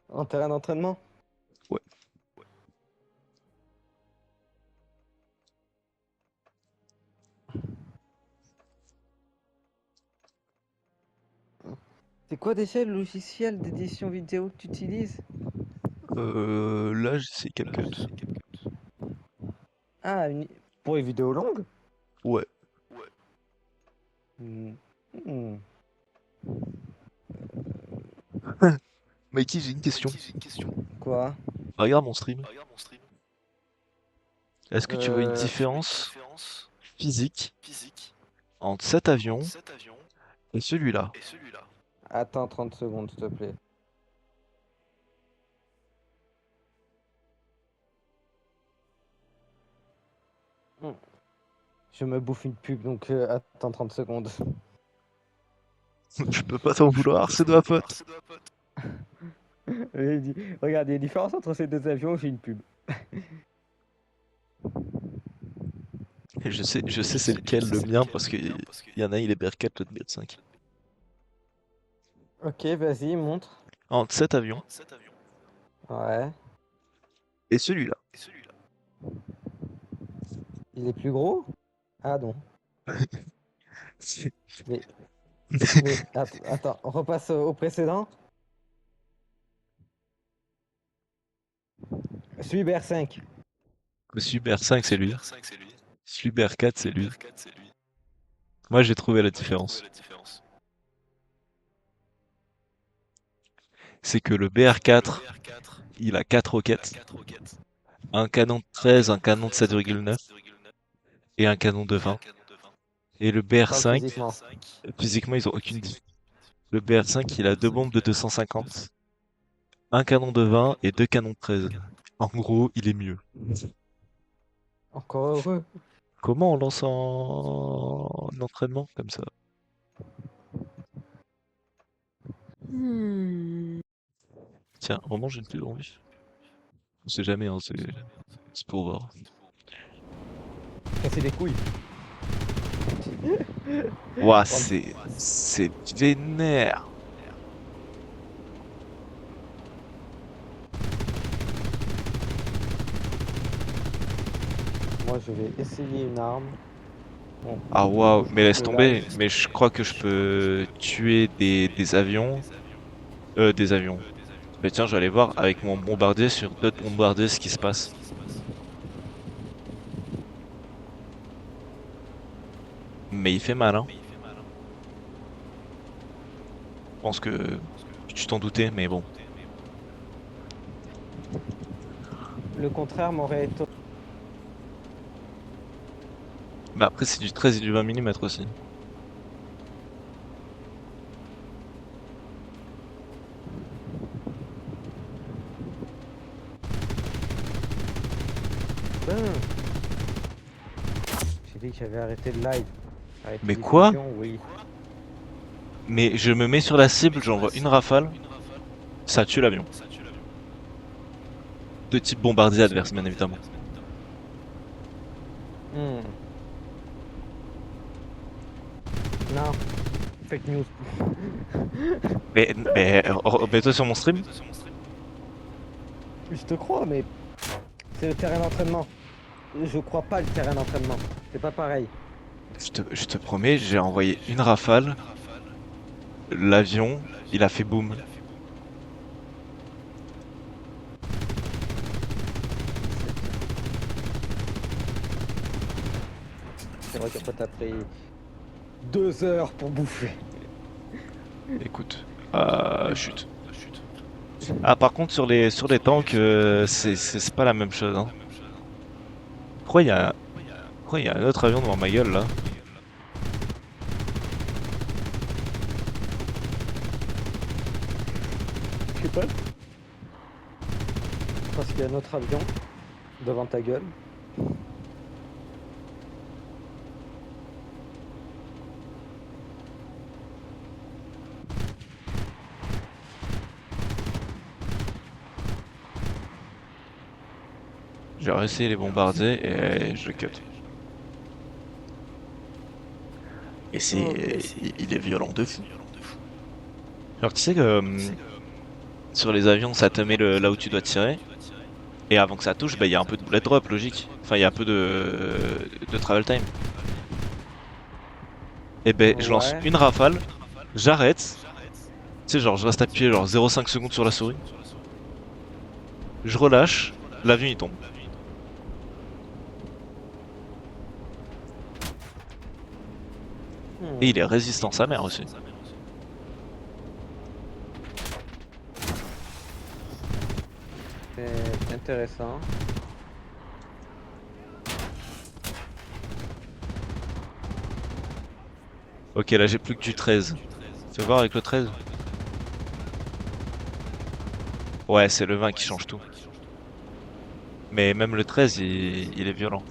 En terrain d'entraînement. Ouais. C'est quoi déjà le logiciel d'édition vidéo que tu utilises? Là, j'essaie CapCut. Ah, pour les vidéos longues? Ouais. Hmm. Hmm. Mikey, j'ai une question. Quoi? Regarde mon stream. Est-ce que tu vois une Euh... différence physique entre cet avion et celui-là? Attends 30 secondes, s'il te plaît. Hmm. Je me bouffe une pub, donc attends 30 secondes. Je peux pas t'en vouloir, c'est de ma faute. Regarde, il y a une différence entre ces deux avions, j'ai une pub. Et je sais c'est lequel le mien parce que y en a il est BR4, l'autre BR5. Ok, vas-y, montre. Entre cet avion Ouais. et celui-là. Il est plus gros? Ah non. C'est- Mais, attends, on repasse au précédent. Suiber 5. Super 5, c'est lui. Super 4, c'est lui. Moi, j'ai trouvé la différence. C'est que le BR4, il a 4 roquettes, un canon de 13, un canon de 7,9 et un canon de 20. Et le Je parle BR5, physiquement. physiquement, ils ont aucune diff. Le BR5, il a deux bombes de 250, un canon de 20 et deux canons de 13. En gros, il est mieux. Encore heureux. Comment on lance en entraînement comme ça? Tiens, vraiment, j'ai une plus envie. On sait jamais, hein, c'est pour voir. Casser les couilles. Ouah, Prendre- c'est vénère. Moi, je vais essayer une arme. Bon, Ah waouh, mais laisse le live. tomber. Mais je crois que je peux tuer des avions. Des avions. Mais tiens, je vais aller voir avec mon bombardier sur d'autres bombardiers ce qui se passe. Mais il fait mal, hein. Je pense que tu t'en doutais, mais bon. Le contraire m'aurait étonné. Mais après, c'est du 13 et du 20 mm aussi. J'ai dit que j'avais arrêté le live. Arrêté Mais quoi? diffusion, oui. Mais je me mets sur la cible, j'envoie une rafale, ça tue l'avion. De type bombardier adverse, bien évidemment. Hmm. Non, fake news. Mais mets-toi sur mon stream. Je te crois, mais c'est le terrain d'entraînement. Je crois pas le terrain d'entraînement. C'est pas pareil. Je te promets, j'ai envoyé une rafale, l'avion, il a fait boum. C'est vrai qu'après t'as pris 2 heures pour bouffer. Écoute, chut. Ah, par contre, sur les tanks, c'est pas la même chose, hein. Pourquoi il y a, pourquoi il y a un autre avion devant ma gueule, là? Je sais pas. Parce qu'il y a un autre avion devant ta gueule. J'ai réussi à les bombarder et je cut. Et Ok. il est violent de fou. Alors tu sais que sur les avions, ça te met là où tu dois tirer. Et avant que ça touche, bah, il y a un peu de bullet drop, logique. Enfin, il y a un peu de travel time. Et ben, je lance Ouais. une rafale, j'arrête. Tu sais, genre, je reste appuyé genre 0,5 secondes sur la souris. Je relâche, l'avion il tombe. Et Hmm. il est résistant sa mère aussi. C'est intéressant. Ok, là j'ai plus que du 13. Fais voir avec le 13. Ouais, c'est le 20 qui change tout. Mais même le 13, il est violent.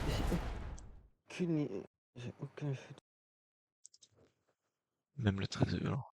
J'ai aucune... J'ai aucun jeu. Même le 13 est violent.